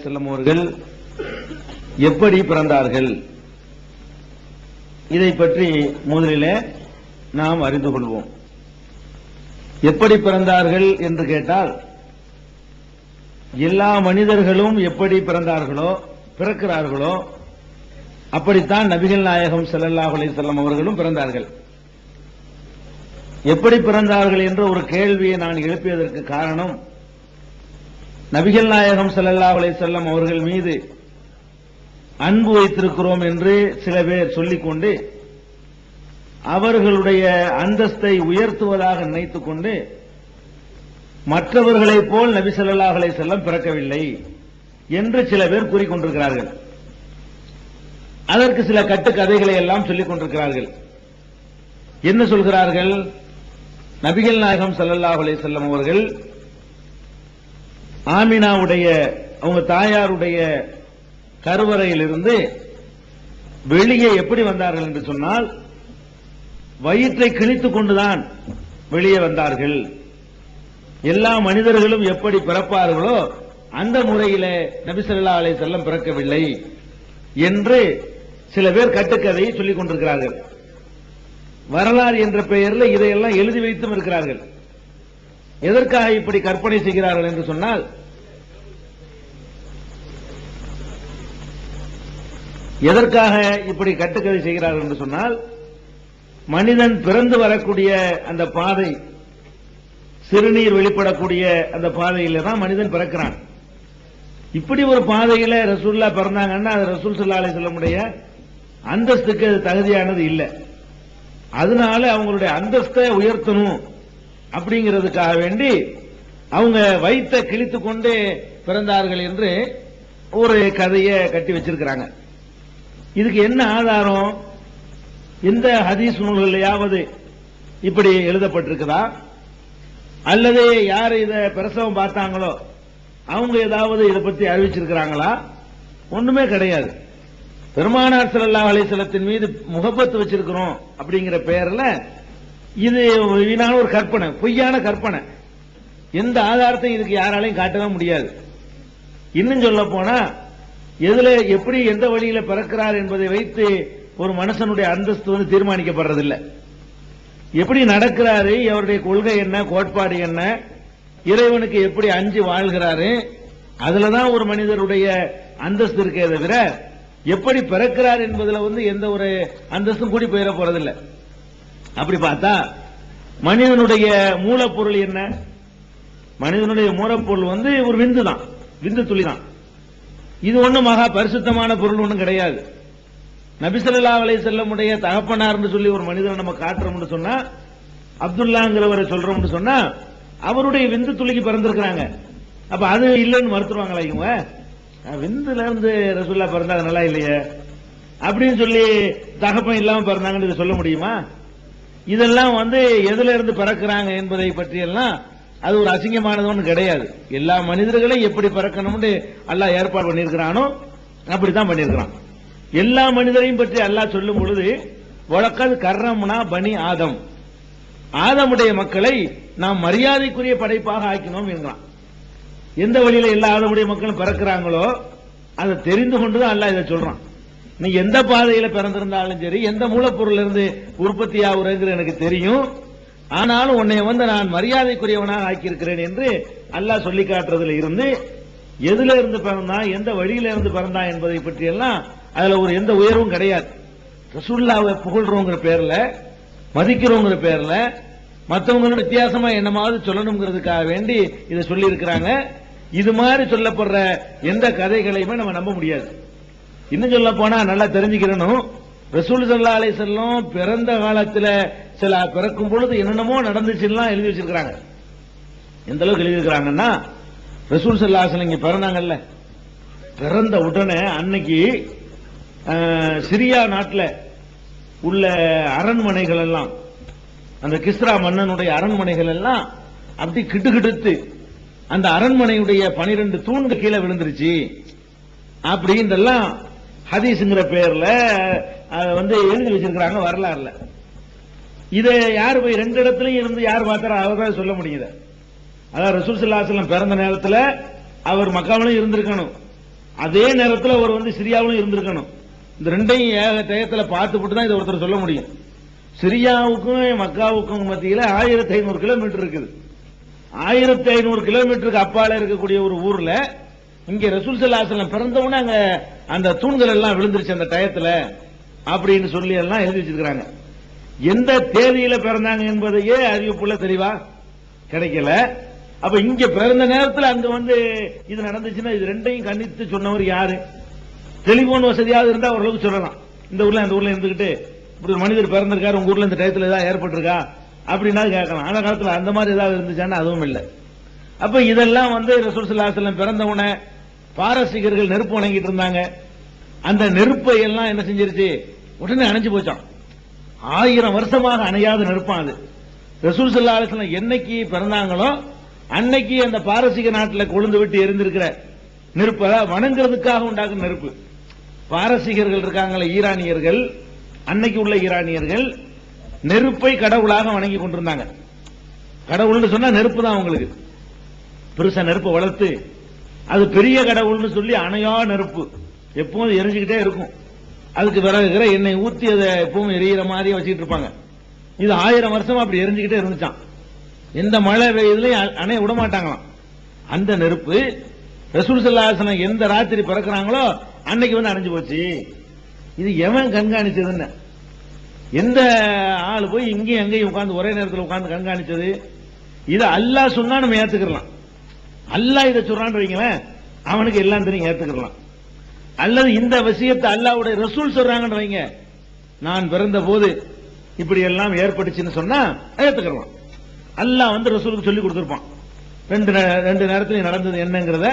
வஸல்லம் அவர்கள் எப்படி பிறந்தார்கள், இதை பற்றி முதலிலே நாம் அறிந்து கொள்வோம். எப்படி பிறந்தார்கள் என்று கேட்டால், எல்லா மனிதர்களும் எப்படி பிறக்கிறார்களோ அப்படித்தான் நபிகள் நாயகம் ஸல்லல்லாஹு அலைஹி வஸல்லம் அவர்களும் பிறந்தார்கள். எப்படி பிறந்தார்கள் என்ற ஒரு கேள்வியை நான் எழுப்பியதற்கு காரணம், நபிகள் நாயகம் ஸல்லல்லாஹு அலைஹி வஸல்லம் அவர்கள் மீது அன்பு வைத்திருக்கிறோம் என்று சில பேர் சொல்லிக்கொண்டு அவர்களுடைய அந்தஸ்தை உயர்த்துவதாக நினைத்துக் கொண்டு மற்றவர்களைப் போல் நபி ஸல்லல்லாஹு அலைஹி வஸல்லம் பிறக்கவில்லை என்று சில பேர் கூறிக்கொண்டிருக்கிறார்கள். அதற்கு சில கட்டுக்கதைகளை எல்லாம் சொல்லிக் கொண்டிருக்கிறார்கள். என்ன சொல்கிறார்கள்? நபிகள் நாயகம் ஸல்லல்லாஹு அலைஹி வஸல்லம் அவர்கள் ஆமினாவுடைய அவங்க தாயாருடைய கருவறையிலிருந்து வெளியே எப்படி வந்தார்கள் என்று சொன்னால், வயிற்றை கிழித்துக் கொண்டுதான் வெளியே வந்தார்கள். எல்லா மனிதர்களும் எப்படி பிறப்பார்களோ அந்த முறையிலே நபி ஸல்லல்லாஹு அலைஹி வஸல்லம் பிறக்கவில்லை என்று சில பேர் கட்டுக்கதையை சொல்லிக் கொண்டிருக்கிறார்கள். வரலாறு என்ற பெயரில் இதையெல்லாம் எழுதி வைத்தும் இருக்கிறார்கள். எதற்காக இப்படி கற்பனை செய்கிறார்கள் என்று சொன்னால், எதற்காக இப்படி கட்டுக்கதை செய்கிறார்கள் என்று சொன்னால், மனிதன் பிறந்து வரக்கூடிய அந்த பாதை, சிறுநீர் வெளிப்படக்கூடிய அந்த பாதையில தான் மனிதன் பிறக்கிறான். இப்படி ஒரு பாதையில ரசூலுல்லாஹ் பிறந்தாங்கன்னா அது ரசூல் ஸல்லல்லாஹு அலைஹி வஸல்லமுடைய அந்தஸ்துக்கு அது தகுதியானது இல்லை. அதனால அவங்களுடைய அந்தஸ்தை உயர்த்தணும் அப்படிங்கிறதுக்காக வேண்டி அவங்க வயிற்றை கிழித்துக் கொண்டு பிறந்தார்கள் என்று ஒரு கதையை கட்டி வச்சிருக்கிறாங்க. இதுக்கு என்ன ஆதாரம்? எந்த ஹதீஸ் நூல்களையாவது இப்படி எழுதப்பட்டிருக்குதா? அல்லது யார் இத பிரசவம் பார்த்தாங்களோ அவங்க ஏதாவது இதை பத்தி அறிவிச்சிருக்கிறாங்களா? ஒண்ணுமே கிடையாது. பெருமானார் ஸல்லல்லாஹு அலைஹி வஸல்லத்தின் மீது முகப்பத்து வச்சிருக்கிறோம் அப்படிங்கிற பெயர்ல இது வீணான ஒரு கற்பனை, பொய்யான கற்பனை. எந்த ஆதாரத்தையும் இதுக்கு யாராலையும் காட்டவே முடியாது. இன்னும் சொல்ல போனா, எதுல எப்படி எந்த வழியில பிறக்கிறார் என்பதை வைத்து ஒரு மனுஷனுடைய அந்தஸ்து தீர்மானிக்கப்படுறதில்லை. எப்படி நடக்கிறாரு, அவருடைய கொள்கை என்ன, கோட்பாடு என்ன, இறைவனுக்கு எப்படி அஞ்சு வாழ்கிறாரு, அதுலதான் ஒரு மனிதருடைய அந்தஸ்து இருக்கே தவிர எப்படி பிறக்கிறார் என்பதுல எந்த ஒரு அந்தஸ்தும் கூடி போயிட போறதில்லை. அப்படி பார்த்தா மனிதனுடைய மூலப்பொருள் என்ன? மனிதனுடைய மூலப்பொருள் ஒரு விந்து தான், விந்து துளி தான். இது ஒண்ணும் மகா பரிசுத்தமான பொருள் ஒண்ணும் கிடையாது. நபி ஸல்லல்லாஹு அலைஹி வஸல்லமுடைய தகப்பனார்னு சொல்லி ஒரு மனிதனை நம்ம காட்டுறோம்னு சொன்னா, அப்துல்லாங்கிறவரை சொல்றோம்னு சொன்னா, அவருடைய விந்து துளிக்கு பிறந்திருக்கிறாங்க. அப்ப அது இல்லைன்னு மறுத்துருவாங்களா இவங்க? விந்துல இருந்து ரசூலுல்லாஹ் பிறந்தாங்க நல்லா இல்லையே அப்படின்னு சொல்லி தகப்பன் இல்லாம பிறந்தாங்கன்னு சொல்ல முடியுமா? இதெல்லாம் எதுல இருந்து பிறக்கிறாங்க என்பதை பற்றி எல்லாம் அது ஒரு அசிங்கமானது ஒன்று கிடையாது. எல்லா மனிதர்களையும் எப்படி பிறக்கணும்னு அல்லாஹ் ஏற்பாடு பண்ணியிருக்கிறானோ அப்படித்தான் பண்ணியிருக்கிறான். எல்லா மனிதரையும் பற்றி அல்லாஹ் சொல்லும் பொழுது, வலக்கத் கர்ரம்னா பனி ஆதம், ஆதமுடைய மக்களை நாம் மரியாதைக்குரிய படைப்பாக ஆக்கினோம் என்கிறான். எந்த வழியில எல்லா ஆதமுடைய மக்களும் பிறக்கிறாங்களோ அதை தெரிந்து கொண்டுதான் அல்லாஹ் இதை சொல்றான். நீ எந்த பாதையில பிறந்திருந்தாலும் சரி, எந்த மூலப்பொருள் இருந்து உற்பத்தி ஆகுறது எனக்கு தெரியும், ஆனாலும் உன்னை நான் மரியாதைக்குரியவனாக ஆக்கியிருக்கிறேன் என்று அல்லாஹ் சொல்லி காட்டுறதுல இருந்து, எதுல இருந்து பிறந்தான், எந்த வழியில இருந்து பிறந்தான் என்பதை பற்றி எல்லாம் அதுல எந்த உயர்வும் கிடையாது. ரசூலுல்லாஹ்வை புகழ்றோங்கிற பேர்ல, மதிக்கிறோங்கிற பேர்ல மற்றவங்களோட வித்தியாசமா என்னமாவது சொல்லணுங்கிறதுக்காக வேண்டி இதை சொல்லி இருக்கிறாங்க. இது மாதிரி சொல்லப்படுற எந்த கதைகளையுமே நம்ம நம்ப முடியாது. இன்னும் சொல்ல போனா நல்லா தெரிஞ்சுக்கிறணும், ரசூல் ஸல்லல்லாஹு அலைஹி வஸல்லம் பிறந்த காலத்துல சில பிறக்கும் பொழுது என்னென்னமோ நடந்துச்சுன்னா எழுதி வச்சிருக்காங்க. எந்த அளவுக்கு எழுதி இருக்கிறாங்கன்னா, ரசூல் ஸல்லல்லாஹு அலைஹி வஸல்லம் இங்க பிறந்தாங்கல்ல, பிறந்த உடனே அன்னைக்கு சிரியா நாட்டில் உள்ள அரண்மனைகள் எல்லாம், அந்த கிஸ்ரா மன்னனுடைய அரண்மனைகள் எல்லாம் அப்படி கிட்டுக்கிட்டு அந்த அரண்மனையுடைய 12 தூண்கள் கீழே விழுந்துருச்சு அப்படின்றெல்லாம் ஹதீஸ்ங்கிற பேர்ல எழுதி வச்சிருக்கிறாங்க வரலாறுல. இதை யார் போய் 2 இடத்துலயும் இருந்து யார் பார்த்தாரோ அவர்தான் சொல்ல முடியுது. அதாவது ரசூல் ஸல்லல்லாஹு அலைஹி வஸல்லம் பிறந்த நேரத்தில் அவர் மக்காவிலும் இருந்திருக்கணும், அதே நேரத்தில் அவர் வந்து சிரியாவிலும் இருந்திருக்கணும். இந்த ரெண்டையும் ஏக டயத்துல பார்த்துட்டு தான் இதை ஒருத்தர் சொல்ல முடியும். சிரியாவுக்கும் மக்காவுக்கும் மத்தியில் 1500 கிலோமீட்டர் இருக்குது. 1500 கிலோமீட்டருக்கு அப்பால இருக்கக்கூடிய ஒரு ஊர்ல இங்க ரசூல் ஸல்லல்லாஹு அலைஹி வஸல்லம் பிறந்தவனே அங்க அந்த தூண்கள் எல்லாம் விழுந்துருச்சு அந்த டயத்துல அப்படின்னு சொல்லி எல்லாம் எழுதி வச்சிருக்காங்க. எந்த தேதியில பிறந்தாங்க என்பதையே அறிவிப்புள்ள தெளிவா கிடைக்கல. அப்ப இங்க பிறந்த நேரத்தில் அங்க வந்து இது நடந்துச்சுன்னா இது ரெண்டையும் கணித்து சொன்னவர் யாரு? டெலிபோன் வசதியாவது இருந்தா ஓரளவுக்கு சொல்லலாம். இந்த ஊர்ல அந்த ஊர்ல இருந்துகிட்டு இப்படி ஒரு மனிதர் பிறந்திருக்காரு, உங்க ஊர்ல இந்த டயத்துல ஏதாவது ஏற்பட்டிருக்கா அப்படின்னா கேட்கலாம். ஆனா காலத்துல அந்த மாதிரி ஏதாவது இருந்துச்சான்னு அதுவும் இல்லை. அப்ப இதெல்லாம் வந்து ரசூல் ஸல்லல்லாஹு அலைஹி வஸல்லம் பிறந்தவுடனே பாரசீகர்கள் நெருப்பு வணங்கிட்டு இருந்தாங்க. அந்த நெருப்பை எல்லாம் என்ன செஞ்சிருச்சு, உடனே அணைஞ்சு போச்சான். 1000 வருஷமாக அணையாத நெருப்பான் அது. ரசூல் ஸல்லல்லாஹு அலைஹி வஸல்லம் என்னைக்கு பிறந்தாங்களோ அன்னைக்கு அந்த பாரசீக நாட்டில் கொழுந்து விட்டு எரிந்திருக்கிற நெருப்பை வணங்குறதுக்காக உண்டாக்குற நெருப்பு. பாரசீகர்கள் இருக்காங்களே ஈரானியர்கள், அன்னைக்கு உள்ள ஈரானியர்கள் நெருப்பை கடவுளாக வணங்கி கொண்டிருந்தாங்க. கடவுள்னு சொன்னா நெருப்பு தான் அவங்களுக்கு. பெருசா நெருப்பை வளர்த்து அது பெரிய கடவுள்னு சொல்லி அணையா நெருப்பு எப்பவும் எரிஞ்சுக்கிட்டே இருக்கும். அதுக்கு விறகுகிற எண்ணெய் ஊத்தி அதை எப்பவும் எரியிற மாதிரி வச்சுக்கிட்டு இருப்பாங்க. இது 1000 வருஷமா அப்படி எரிஞ்சுக்கிட்டே இருந்துச்சான். எந்த மழை பெய்யுதுலையும் அணைய விட மாட்டாங்களாம். அந்த நெருப்பு ரசூல் ஸல்லல்லாஹு அலைஹி வஸல்லம் எந்த ராத்திரி பிறக்கிறாங்களோ அன்னைக்கு வந்து அணைஞ்சு போச்சு. இது எவன் கண்காணிச்சதுன்னு, எந்த ஆள் போய் இங்கேயும் எங்கேயும் உட்கார்ந்து ஒரே நேரத்தில் உட்கார்ந்து கண்காணிச்சது? இதை அல்லாஹ் சொன்னா நம்ம ஏத்துக்கலாம். அல்லாஹ் இதை சொல்றான்னு வைங்களேன், அவனுக்கு எல்லாம் தெரியும், ஏத்துக்கலாம். அல்லது இந்த விஷயத்தை அல்லாஹ்வுடைய ரசூல் சொல்றாங்கன்னு வைங்க, நான் பிறந்த போது இப்படி எல்லாம் ஏற்பட்டுச்சுன்னு சொன்னா ஏத்துக்கலாம். அல்லாஹ் வந்து ரசூலுக்கு சொல்லி கொடுத்திருப்பான். ரெண்டு நேரத்தில் நடந்தது என்னங்கிறத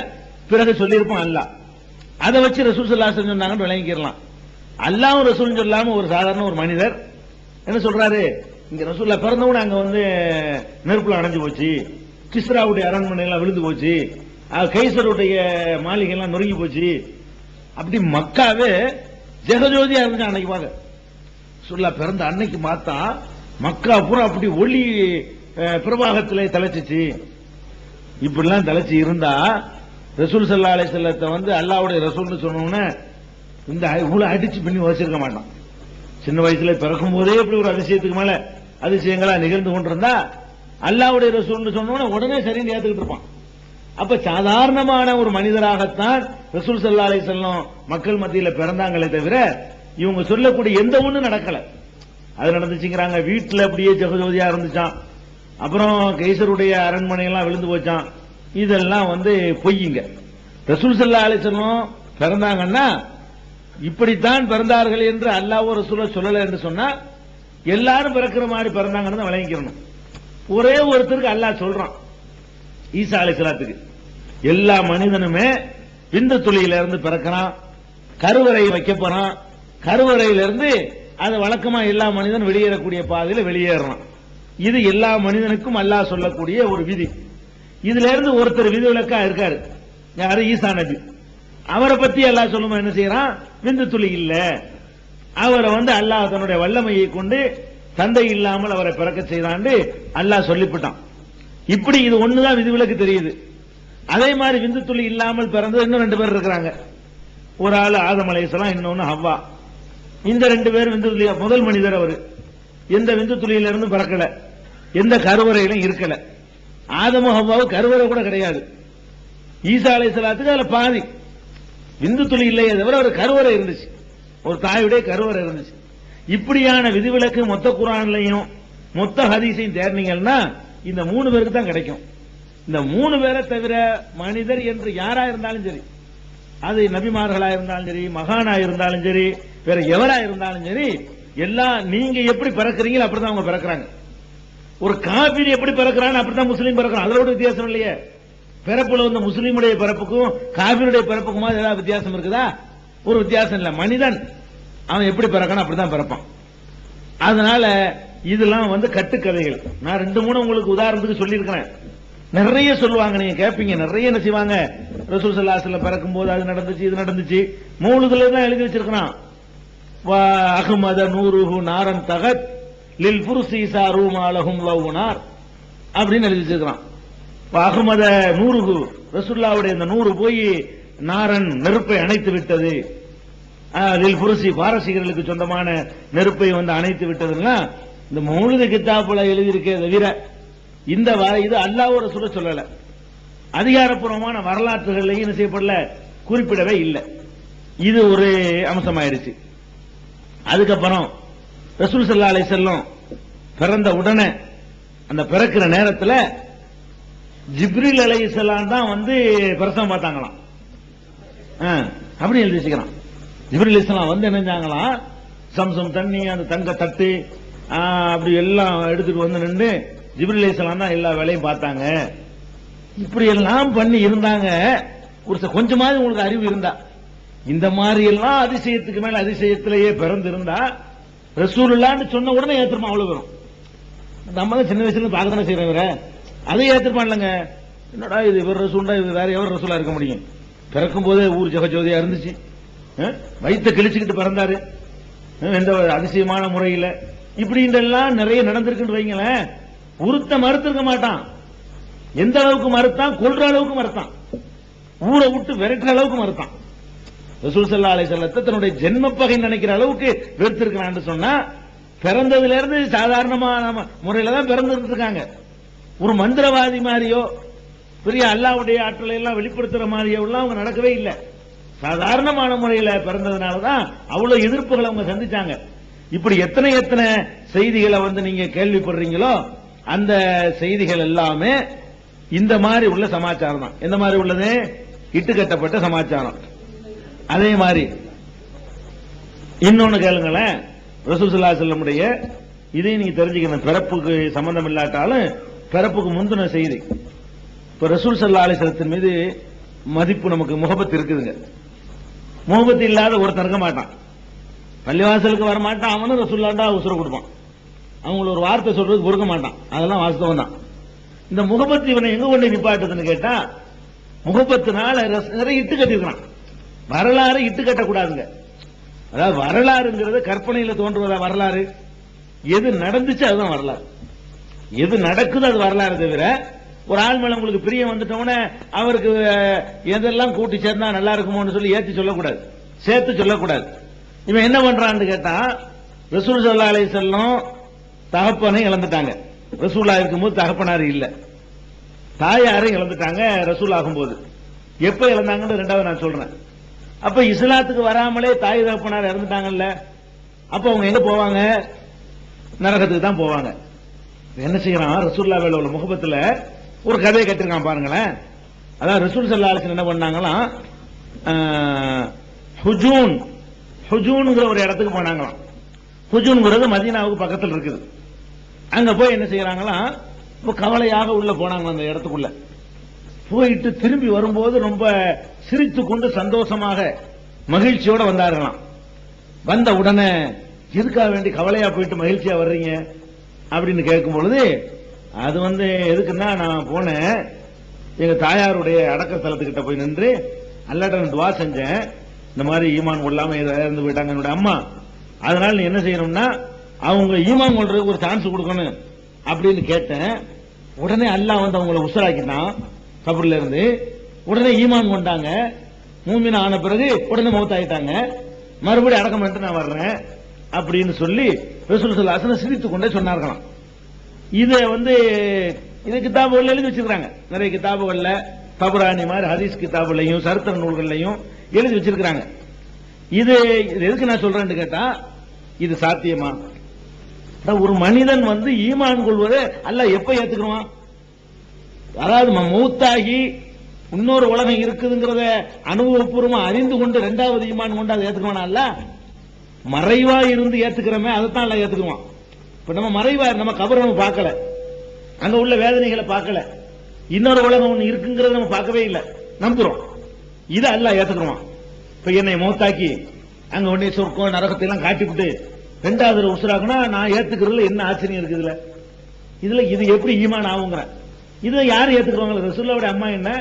பிறகு சொல்லியிருப்பான் அல்லாஹ். அதை வச்சு ரசூல் ஸல்லல்லாஹு அலைஹி வஸல்லம் சொன்னாங்கன்னு விளங்கிக்கலாம். அல்லாஹ்வும் ரசூலும் சொல்லாம ஒரு சாதாரண ஒரு மனிதர் என்ன சொல்றாரு, இங்க ரசூல்லா பிறந்தவன அங்க வந்து நெருப்புல அடைஞ்சு போச்சு, கிஸ்ராவுடைய அரண்மனை எல்லாம் விழுந்து போச்சு, கைசருடைய மாளிகை எல்லாம் நொறுங்கி போச்சு, அப்படி மக்காவே ஜெகஜோதியா இருந்துச்சு அன்னைக்கு பாக்க. ரசூல்லா பிறந்த அன்னைக்கு பார்த்தா மக்கா பூரா அப்படி ஒளி பிரபாகத்திலே தலைச்சிச்சு. இப்படிலாம் தலைச்சு இருந்தா ரசூல் ஸல்லல்லாஹு அலைஹி வஸல்லத்தை வந்து அல்லாஹ்வுடைய ரசூல்னு சொன்னோம்னா இந்த இவ்வளவு அடிச்சு பண்ணி வச்சிருக்க மாட்டான். சின்ன வயசுல பிறக்கும் போதே இப்படி ஒரு அதிசயத்துக்கு மேல அதிசயங்களா நிகழ்ந்து கொண்டிருந்தா அல்லாஹ்வுடைய ரசூல்னு சொன்னோம்னா உடனே சரின்னு ஏத்துக்கிட்டு இருப்பான். அப்ப சாதாரணமான ஒரு மனிதராகத்தான் ரசூல் ஸல்லல்லாஹு அலைஹி வஸல்லம் மக்கள் மத்தியில பிறந்தாங்களே தவிர இவங்க சொல்லக்கூடிய எந்த ஒண்ணும் நடக்கல. அது நடந்துச்சுங்கிறாங்க. வீட்டுல அப்படியே ஜெகஜோதியா இருந்துச்சான். அப்புறம் கைசருடைய அரண்மனை எல்லாம் விழுந்து போச்சான். இதெல்லாம் வந்து பொய்யுங்க. ரசூல் ஸல்லல்லாஹு அலைஹி வஸல்லம் பிறந்தாங்கன்னா இப்படித்தான் பிறந்தார்கள் என்று அல்லாஹ் ரசூல சொல்லல என்று சொன்னா எல்லாரும் பிறக்கிற மாதிரி பிறந்தாங்கன்னு விளங்கிக்கணும். ஒரே ஒருத்தருக்கு அல்லாஹ் சொல்றான், ஈசா அலைஹிஸ்ஸலாத்துக்கு. எல்லா மனிதனுமே விந்து துளியில இருந்து பிறக்கிறான், கருவறை வைக்க போறான், கருவறையிலிருந்து அது வழக்கமா எல்லா மனிதனும் வெளியேறக்கூடிய பாதையில வெளியேறான். இது எல்லா மனிதனுக்கும் அல்லாஹ் சொல்லக்கூடிய ஒரு விதி. இதுல இருந்து ஒருத்தர் விதிவிலக்கா இருக்காரு, யாரு? ஈசா நபி. அவரை பத்தி அல்லாஹ் சொல்லுமா என்ன செய்யறான்? விந்து துளி இல்ல, அவரை வந்து அல்லாஹ் தன்னுடைய வல்லமையை கொண்டு தந்தை இல்லாமல் அவரை பிறக்க செய்தாண்டு அல்லாஹ் சொல்லிவிட்டான். இப்படி இது ஒண்ணுதான் விதிவிலக்கு தெரியுது. அதே மாதிரி விந்து துளி இல்லாமல் பிறந்தது இன்னும் 2 பேர் இருக்கிறாங்க. ஒரு ஆள் ஆதம் அலைஹிஸ்ஸலாம், இன்னொன்னு ஹவ்வா. இந்த 2 பேர் விந்து துளி, முதல் மனிதர் அவரு எந்த விந்து துளியில இருந்து பிறக்கல, எந்த கருவறையிலும் இருக்கல. ஆதமும் ஹவ்வாவும் கருவறை கூட கிடையாது. ஈசா அலைஹிஸ்ஸலாத்துக்கு அதுல பாதி விந்து துளி இல்லையே தவிர ஒரு கருவறை இருந்துச்சு, ஒரு தாயுடைய கருவறை இருந்துச்சு. இப்படியான விதிவிலக்கு மொத்த குர்ஆன்லயும் மொத்த ஹதீஸையும் தேர்ந்தீங்கன்னா இந்த 3 பேருக்கு தான் கிடைக்கும். இந்த 3 பேரை தவிர மனிதர் என்று யாரா இருந்தாலும் சரி, அது நபிமார்களா இருந்தாலும் சரி, மகானா இருந்தாலும் சரி, வேற எவரா இருந்தாலும் சரி, எல்லாம் நீங்க எப்படி பிறக்கிறீங்களோ அப்படிதான் அவங்க பிறக்கிறாங்க. ஒரு காபிர் எப்படி பிறக்கிறான்னு அப்படித்தான் முஸ்லீம் பிறக்கிறான். அதோட வித்தியாசம் இல்லையே. பிறப்புல வந்து முஸ்லீமுடைய பிறப்புக்கும் காபிருடைய பிறப்புக்குமா ஏதாவது வித்தியாசம் இருக்குதா? ஒரு வித்தியாசம் இல்ல. மனிதன் அவன் எப்படி பிறக்கணும் அப்படிதான் பிறப்பான். அதனால இதெல்லாம் வந்து கட்டுக்கதைகள். நான் 2-3 உங்களுக்கு உதாரணத்துக்கு சொல்லியிருக்கிறேன். நிறைய சொல்லுவாங்க, நீங்க கேட்பீங்க. நிறைய என்ன செய்வாங்க, ரசூல் ஸல்லல்லாஹு அலைஹி வஸல்லம் பிறக்கும் போது அது நடந்துச்சு இது நடந்துச்சு. மௌலூதுல தான் எழுதி வச்சிருக்கிறான். வா அஹ்மத நூருஹு நாரன் தகத் லில் ஃபுர்சி சாரு மாலஹும் லவ்னார் அப்படின்னு எழுதி வச்சிருக்கிறான். அஹ்மத நூருஹு, ரசூலுல்லாஹ்வுடைய இந்த நூறு போய் நாரன் நெருப்பை அணைத்து விட்டது, அதில் புருசி பாரசீகர்களுக்கு சொந்தமான நெருப்பை வந்து அணைத்து விட்டதுன்னா இந்த மௌலிது கித்தாப்புல எழுதியிருக்கே தவிர இந்த இது அல்லாஹ்வோட சொல்லல, அதிகாரப்பூர்வமான வரலாற்றுகளையும் என்ன செய்யப்படல, குறிப்பிடவே இல்லை. இது ஒரு அம்சமாயிருச்சு. அதுக்கப்புறம் ரசூல் ஸல்லல்லாஹு அலைஹி வஸல்லம் பிறந்த உடனே அந்த பிறக்கிற நேரத்தில் ஜிப்ரீல் அலைஹிஸ்ஸலாம் தான் வந்து பிரசவம் பார்த்தாங்களாம். அப்படி எழுதி வச்சுக்கிறான். ஜிப்ரீல் அலைஹிஸ்ஸலாம் வந்து என்னஞ்சாங்களாம், சம்சம் தண்ணி, அந்த தங்க தட்டு, அப்படி எல்லாம் எடுத்துட்டு வந்து நின்று ஜிப்ரீல் அலைஹிஸ்ஸலாம் தான் எல்லா வேலையும் பார்த்தாங்க. இப்படி எல்லாம் பண்ணி இருந்தாங்க. ஒரு கொஞ்சமாவது உங்களுக்கு அறிவு இருந்தா, இந்த மாதிரி எல்லாம் அதிசயத்துக்கு மேல அதிசயத்திலேயே பிறந்து இருந்தா ரசூலுல்லாஹ்னு சொன்ன உடனே ஏத்துமா? அவ்வளவு வரும். நம்ம சின்ன வயசுல பார்க்க தானே செய்யறவர அதை ஏத்துப்பான் இல்லங்க. என்னடா இது இவர் ரசூல்டா, இது வேற எவர் ரசூலா இருக்க முடியும்? பிறக்கும் போதே ஊர் ஜெகஜோதியா இருந்துச்சு, வயிற்ற கிழிச்சுக்கிட்டு பிறந்தாரு எந்த அதிசயமான முறையில். இப்படி எல்லாம் நிறைய நடந்திருக்குன்னு வைங்களேன். ஒருத்த மறுத்திருக்க மாட்டான். எந்த அளவுக்கு மறுத்தான், கொல்ற அளவுக்கு மறுத்தான், ஊரை விட்டு விரட்டுற அளவுக்கு மறுத்தான். ரசூல் ஸல்லல்லாஹு அலைஹி வஸல்லம் தன்னுடைய ஜென்மப்பகை நினைக்கிற அளவுக்கு வெறுத்திருக்கிறான்னு சொன்னா, பிறந்ததுல இருந்து சாதாரணமான முறையில தான் பிறந்திருக்காங்க. ஒரு மந்திரவாதி மாதிரியோ பெரிய அல்லாஹ்வுடைய ஆற்றலை எல்லாம் வெளிப்படுத்துற மாதிரியோ எல்லாம் அவங்க நடக்கவே இல்லை. சாதாரணமான முறையில பிறந்ததுனாலதான் அவ்வளவு எதிர்ப்புகளை அவங்க சந்திச்சாங்க. இப்படி எத்தனை எத்தனை செய்திகளை வந்து நீங்க கேள்விப்படுறீங்களோ அந்த செய்திகள் எல்லாமே இந்த மாதிரி உள்ள சமாச்சாரம் தான். எந்த மாதிரி உள்ளது? இட்டுக்கட்டப்பட்ட சமாச்சாரம். அதே மாதிரி இன்னொன்னு கேளுங்களேன். ரசூல் ஸல்லல்லாஹு அலைஹி வஸல்லமுடைய இதையும் நீங்க தெரிஞ்சுக்கணும். பிறப்புக்கு சம்பந்தம் இல்லாட்டாலும் பிறப்புக்கு முந்தின செய்தி. இப்ப ரசூல் ஸல்லல்லாஹு அலைஹி வஸல்லத்தின் மீது மதிப்பு, நமக்கு முகபத் இருக்குதுங்க. முகபத் இல்லாத ஒருத்தன் இருக்க மாட்டான். பள்ளிவாசலுக்கு வர மாட்டான், அவனும் ரசூலுல்லாஹ்டா உசுர கொடுப்பான். அவங்கள ஒரு வார்த்தை சொல்றதுக்கு பொறுக்க மாட்டான். அதெல்லாம் வாஸ்தவம் தான். இந்த முகபத் இவனை எங்க கொண்டு நிப்பாட்டுதுன்னு கேட்டா, முகபத்தினால நிறைய இட்டு கட்டிருக்கான். வரலாறு இட்டு கட்டக்கூடாதுங்க. அதாவது வரலாறுங்கிறது கற்பனையில தோன்றுவதா வரலாறு? எது நடந்துச்சு அதுதான் வரலாறு. எது நடக்குது அது வரலாறு தவிர, ஒரு ஆள் மேல உங்களுக்கு பிரியம் வந்துட்டோம்னா அவருக்கு எதெல்லாம் கூட்டி சேர்ந்தா நல்லா இருக்குமோன்னு சொல்லி ஏற்றி சொல்லக்கூடாது, சேர்த்து சொல்லக்கூடாது. இவன் என்ன பண்றான்னு கேட்டா, ரசூல் ஸல்லல்லாஹு அலைஹி வஸல்லம் தகப்பனை இழந்துட்டாங்க. ரசூலா இருக்கும்போது தகப்பனாரு இல்ல, தாயாரும் இழந்துட்டாங்க ரசூல் ஆகும்போது. எப்ப இழந்தாங்கன்னு ரெண்டாவது நான் சொல்றேன். அப்ப இஸ்லாத்துக்கு வராமலே தாய் தகப்பனார் இறந்துட்டாங்கல்ல, அப்ப அவங்க எங்க போவாங்க? நரகத்துக்கு தான் போவாங்க. என்ன செய்யறான்? ரசூலுல்லாஹ் மேல உள்ள முகபத்துல ஒரு கதையை கட்டிருக்கான் பாருங்களேன். அதான் ரசூல் ஸல்லல்லாஹு அலைஹி வஸல்லம் என்ன பண்ணாங்களாம், ஹுஜூன்ங்கிற ஒரு இடத்துக்கு போனாங்களாம். ஹுஜூன்ங்கிறது மதீனாவுக்கு பக்கத்தில் இருக்குது. அங்க போய் என்ன செய்யறாங்களாம், கவலையாக உள்ள போனாங்க. அந்த இடத்துக்குள்ள போயிட்டு திரும்பி வரும்போது ரொம்ப சிரித்து கொண்டு சந்தோஷமாக மகிழ்ச்சியோட வந்தார்களாம். வந்த உடனே எதுக்காக வேண்டி கவலையா போயிட்டு மகிழ்ச்சியா வர்றீங்க அப்படின்னு கேட்கும் பொழுது, அது வந்து எதுக்குன்னா, நான் போனேன் எங்க தாயாருடைய அடக்க ஸ்தலத்துக்கிட்ட போய் நின்று அல்லாஹ்ட்ட நான் துஆ செஞ்சேன். இந்த மாதிரி ஈமான் கொள்ளாம இறந்து போயிட்டாங்க என்னோட அம்மா. அதனால நீ என்ன செய்யணும்னா அவங்க ஈமான் கொள்றதுக்கு ஒரு சான்ஸ் கொடுக்கணும் அப்படின்னு கேட்டேன். உடனே அல்லாஹ் வந்து அவங்களை உசராக்கிட்டான் கபர்ல இருந்து. உடனே ஈமான் கொண்டாங்க. மூமின் ஆன பிறகு உடனே மௌத்தாயிட்டாங்க. மறுபடியும் அடக்கம் பண்ணிட்டு நான் வர்றேன் அப்படின்னு சொல்லி ரசூல் ஸல்லல்லாஹு அலைஹி வஸல்லம் சிரித்துக் கொண்டே சொன்னார்களாம். இதை வந்து இது கிதாபுகள் எழுதி வச்சிருக்காங்க. நிறைய கிதாபுகள்ல தபரானி மாதிரி ஹதீஸ் கிதாபுலையும் சரித்திர நூல்கள்லையும் எழுதி வச்சிருக்காங்க. இது எதுக்கு நான் சொல்றேன்னு கேட்டா, இது சாத்தியமா? ஒரு மனிதன் வந்து ஈமான் கொள்வதை அல்லாஹ் எப்ப ஏத்துக்குவான்? அதாவது மௌத்தாகி இன்னொரு உலகம் இருக்குதுங்கிறத அனுபவபூர்வமா அறிந்து கொண்டு இரண்டாவது ஈமான் கொண்டு அதை ஏத்துக்குவானா? அல்ல மறைவா இருந்து ஏத்துக்கிறோமே அதைத்தான் அல்ல ஏத்துக்குவான். இப்ப நம்ம மறைவா நம்ம கபரை நம்ம பார்க்கல, அங்க உள்ள வேதனைகளை பார்க்கல, இன்னொரு உலகம் ஒண்ணு இருக்குங்கிறத நம்ம பார்க்கவே இல்லை, நம்புறோம். இதை அல்லாஹ் ஏத்துக்குவான். இப்ப என்னை மௌத்தாக்கி அங்க உடனே சொர்க்கம் நரகத்தை எல்லாம் காட்டிவிட்டு ரெண்டாவது உசுராக்குனா நான் ஏத்துக்கிறதுல என்ன ஆச்சரியம் இருக்குதுல? இதுல இது எப்படி ஈமான் ஆகுங்கிற? இதை யாரு ஏத்துக்குவாங்க? ரசூலுல்லாஹ்வுடைய அம்மா என்ன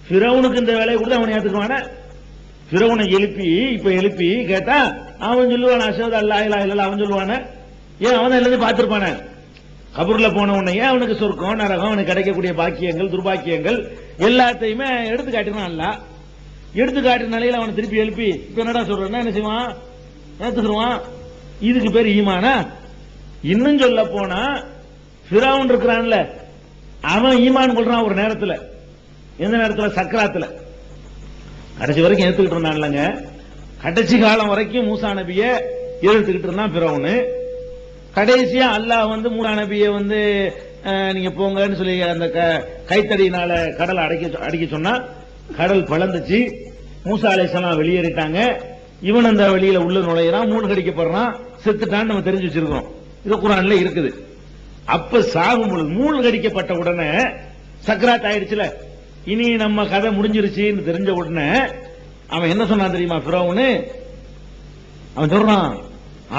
ஃபிரௌனுக்கு இந்த வேலையை கொடுத்து அவனை ஏத்துக்குவானா? ஃபிரௌனை எழுப்பி கேட்டா அவன் சொல்லுவான் அஷ்ஹது அல்லா இலாஹா இல்லல்லாஹ். அவன் சொல்லுவானே, ஏன் அவன் எல்லாத்தையும் பார்த்திருப்பானே? கபூர்ல போன உடனே அவனுக்கு சொர்க்கம் நரகம் அவனுக்கு கிடைக்கக்கூடிய பாக்கியங்கள் துர்பாக்கியங்கள் எல்லாத்தையுமே எடுத்து காட்டினான் அல்லாஹ். எடுத்துக்காட்டு நிலையில அவனை திருப்பி எழுப்பி இப்ப என்னடா சொல்றேன்னா என்ன செய்வான்? ஏத்துக்குருவான். இதுக்கு பேர் ஈமானா? இன்னும் சொல்ல போனா ஃபிரௌன் இருக்கிறான்ல, அவன் ஈமான் கொள்றான் ஒரு நேரத்துல. எந்த நேரத்துல? சக்கராத்துல. கடைசி வரைக்கும் ஏத்துக்கிட்டு இருந்தான்லங்க. கடைசி காலம் வரைக்கும் மூசா நபிய எதிர்த்துக்கிட்டு இருந்தான் ஃபிரௌன். கடைசியா அல்லாஹ் வந்து மூசா நபிய வந்து நீங்க போங்கன்னு சொல்லி அந்த கைத்தடியினால கடலை அடிக்க சொன்னா கடல் பிளந்துச்சு. மூசா அலைஹிஸ்ஸலாம் வெளியேறிட்டாங்க. இவன் அந்த வெளியில உள்ள நுழையிறான், மூணு கடிக்கப்படுறான், செத்துட்டான்னு நம்ம தெரிஞ்சு வச்சிருக்கோம். இது குர்ஆன்ல இருக்குது. அப்ப சாகும் பொழுது மூணு கடிக்கப்பட்ட உடனே சக்கராத் ஆயிடுச்சுல, இனி நம்ம கதை முடிஞ்சிருச்சுன்னு தெரிஞ்ச உடனே அவன் என்ன சொன்னான் தெரியுமா? ஃபிரௌன் அவன் சொல்றான்,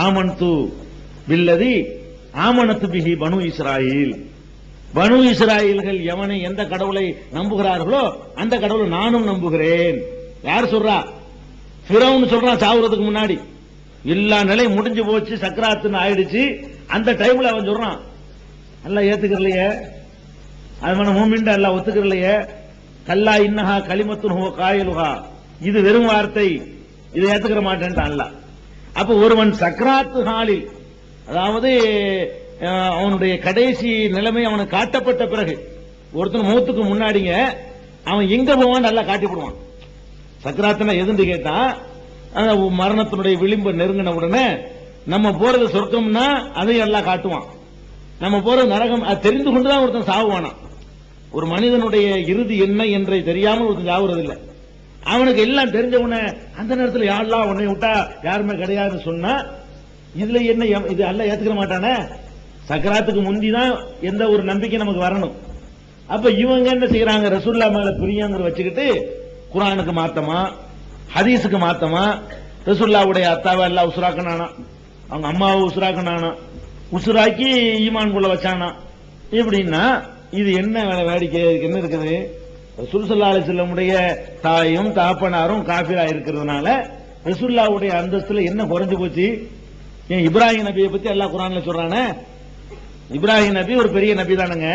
ஆமன்து பில்லதி ஆமனத்து பிஹி பனு இஸ்ராயில். பனு இஸ்ராயில்கள் எவனை எந்த கடவுளை நம்புகிறார்களோ அந்த கடவுளை நானும் நம்புகிறேன். யார் சொல்றா? ஃபிரௌன் சொல்றான். சாவுறதுக்கு முன்னாடி எல்லா நிலையும் முடிஞ்சு போச்சு, சக்கராத்துன்னு ஆயிடுச்சு. அந்த டைம்ல அவன் சொல்றான், அல்லாஹ் ஏத்துக்கறலையே, அது மூமின் அல்லாஹ் ஒத்துக்கறலையே, கல்லா இன்னஹா கலிமத்துன் ஹுவ காயிலுஹா, இது வெறும் வார்த்தை, இதை ஏத்துக்கிற மாட்டேன்ட்டு அல்லாஹ். அப்ப ஒருவன் சக்கராத்து ஹாலில், அதாவது அவனுடைய கடைசி நிலைமை அவனுக்கு காட்டப்பட்ட பிறகு, ஒருத்தன் மௌத்துக்கு முன்னாடிங்க அவன் எங்க போவான் நல்லா காட்டிவிடுவான். சக்கராத்துனா எதுன்னு கேட்டா, மரணத்தினுடைய விளிம்பு நெருங்கின உடனே நம்ம போறது சொர்க்கம்னா அதையும் எல்லாம் காட்டுவான், நம்ம போறது நரகம் அது தெரிந்து கொண்டுதான் ஒருத்தன் சாவுவானா. ஒரு மனிதனுடைய இறுதி என்ன என்றை தெரியாமல் ஒருத்தன் சாவுறது இல்லை. அவனுக்கு எல்லாம் தெரிஞ்சவன அந்த நேரத்தில் யாரெல்லாம் உன்னை விட்டா யாருமே கிடையாதுன்னு சொன்னா இதுல என்ன இது அல்ல ஏத்துக்க மாட்டானே. சக்கராத்துக்கு முந்திதான் எந்த ஒரு நம்பிக்கை நமக்கு வரணும். அப்ப இவங்க என்ன செய்யறாங்க? ரசூல்லா மேல பிரியங்கிற வச்சுக்கிட்டு குர்ஆனுக்கு மாத்தமா, ஹதீஸுக்கு மாத்தமா, ரசூல்லாவுடைய அத்தாவை எல்லாம் உசுராக்கினானா, அவங்க அம்மாவை உசுராக்கினானா, உசுராக்கி ஈமான் குள்ள வச்சானா. எப்படின்னா இது என்ன வேடிக்கை? என்ன இருக்குது? ரசூல் ஸல்லல்லாஹு அலைஹி வஸல்லமுடைய தாயும் தகப்பனாரும் காஃபிரா இருக்கிறதுனால ரசூலுல்லாஹ்வுடைய அந்தஸ்துல என்ன குறைஞ்சு போச்சு? ஏன் இப்ராஹிம் நபியை பத்தி அல்லாஹ் குர்ஆன்ல சொல்றானே, இப்ராஹிம் நபி ஒரு பெரிய நபி தானுங்க.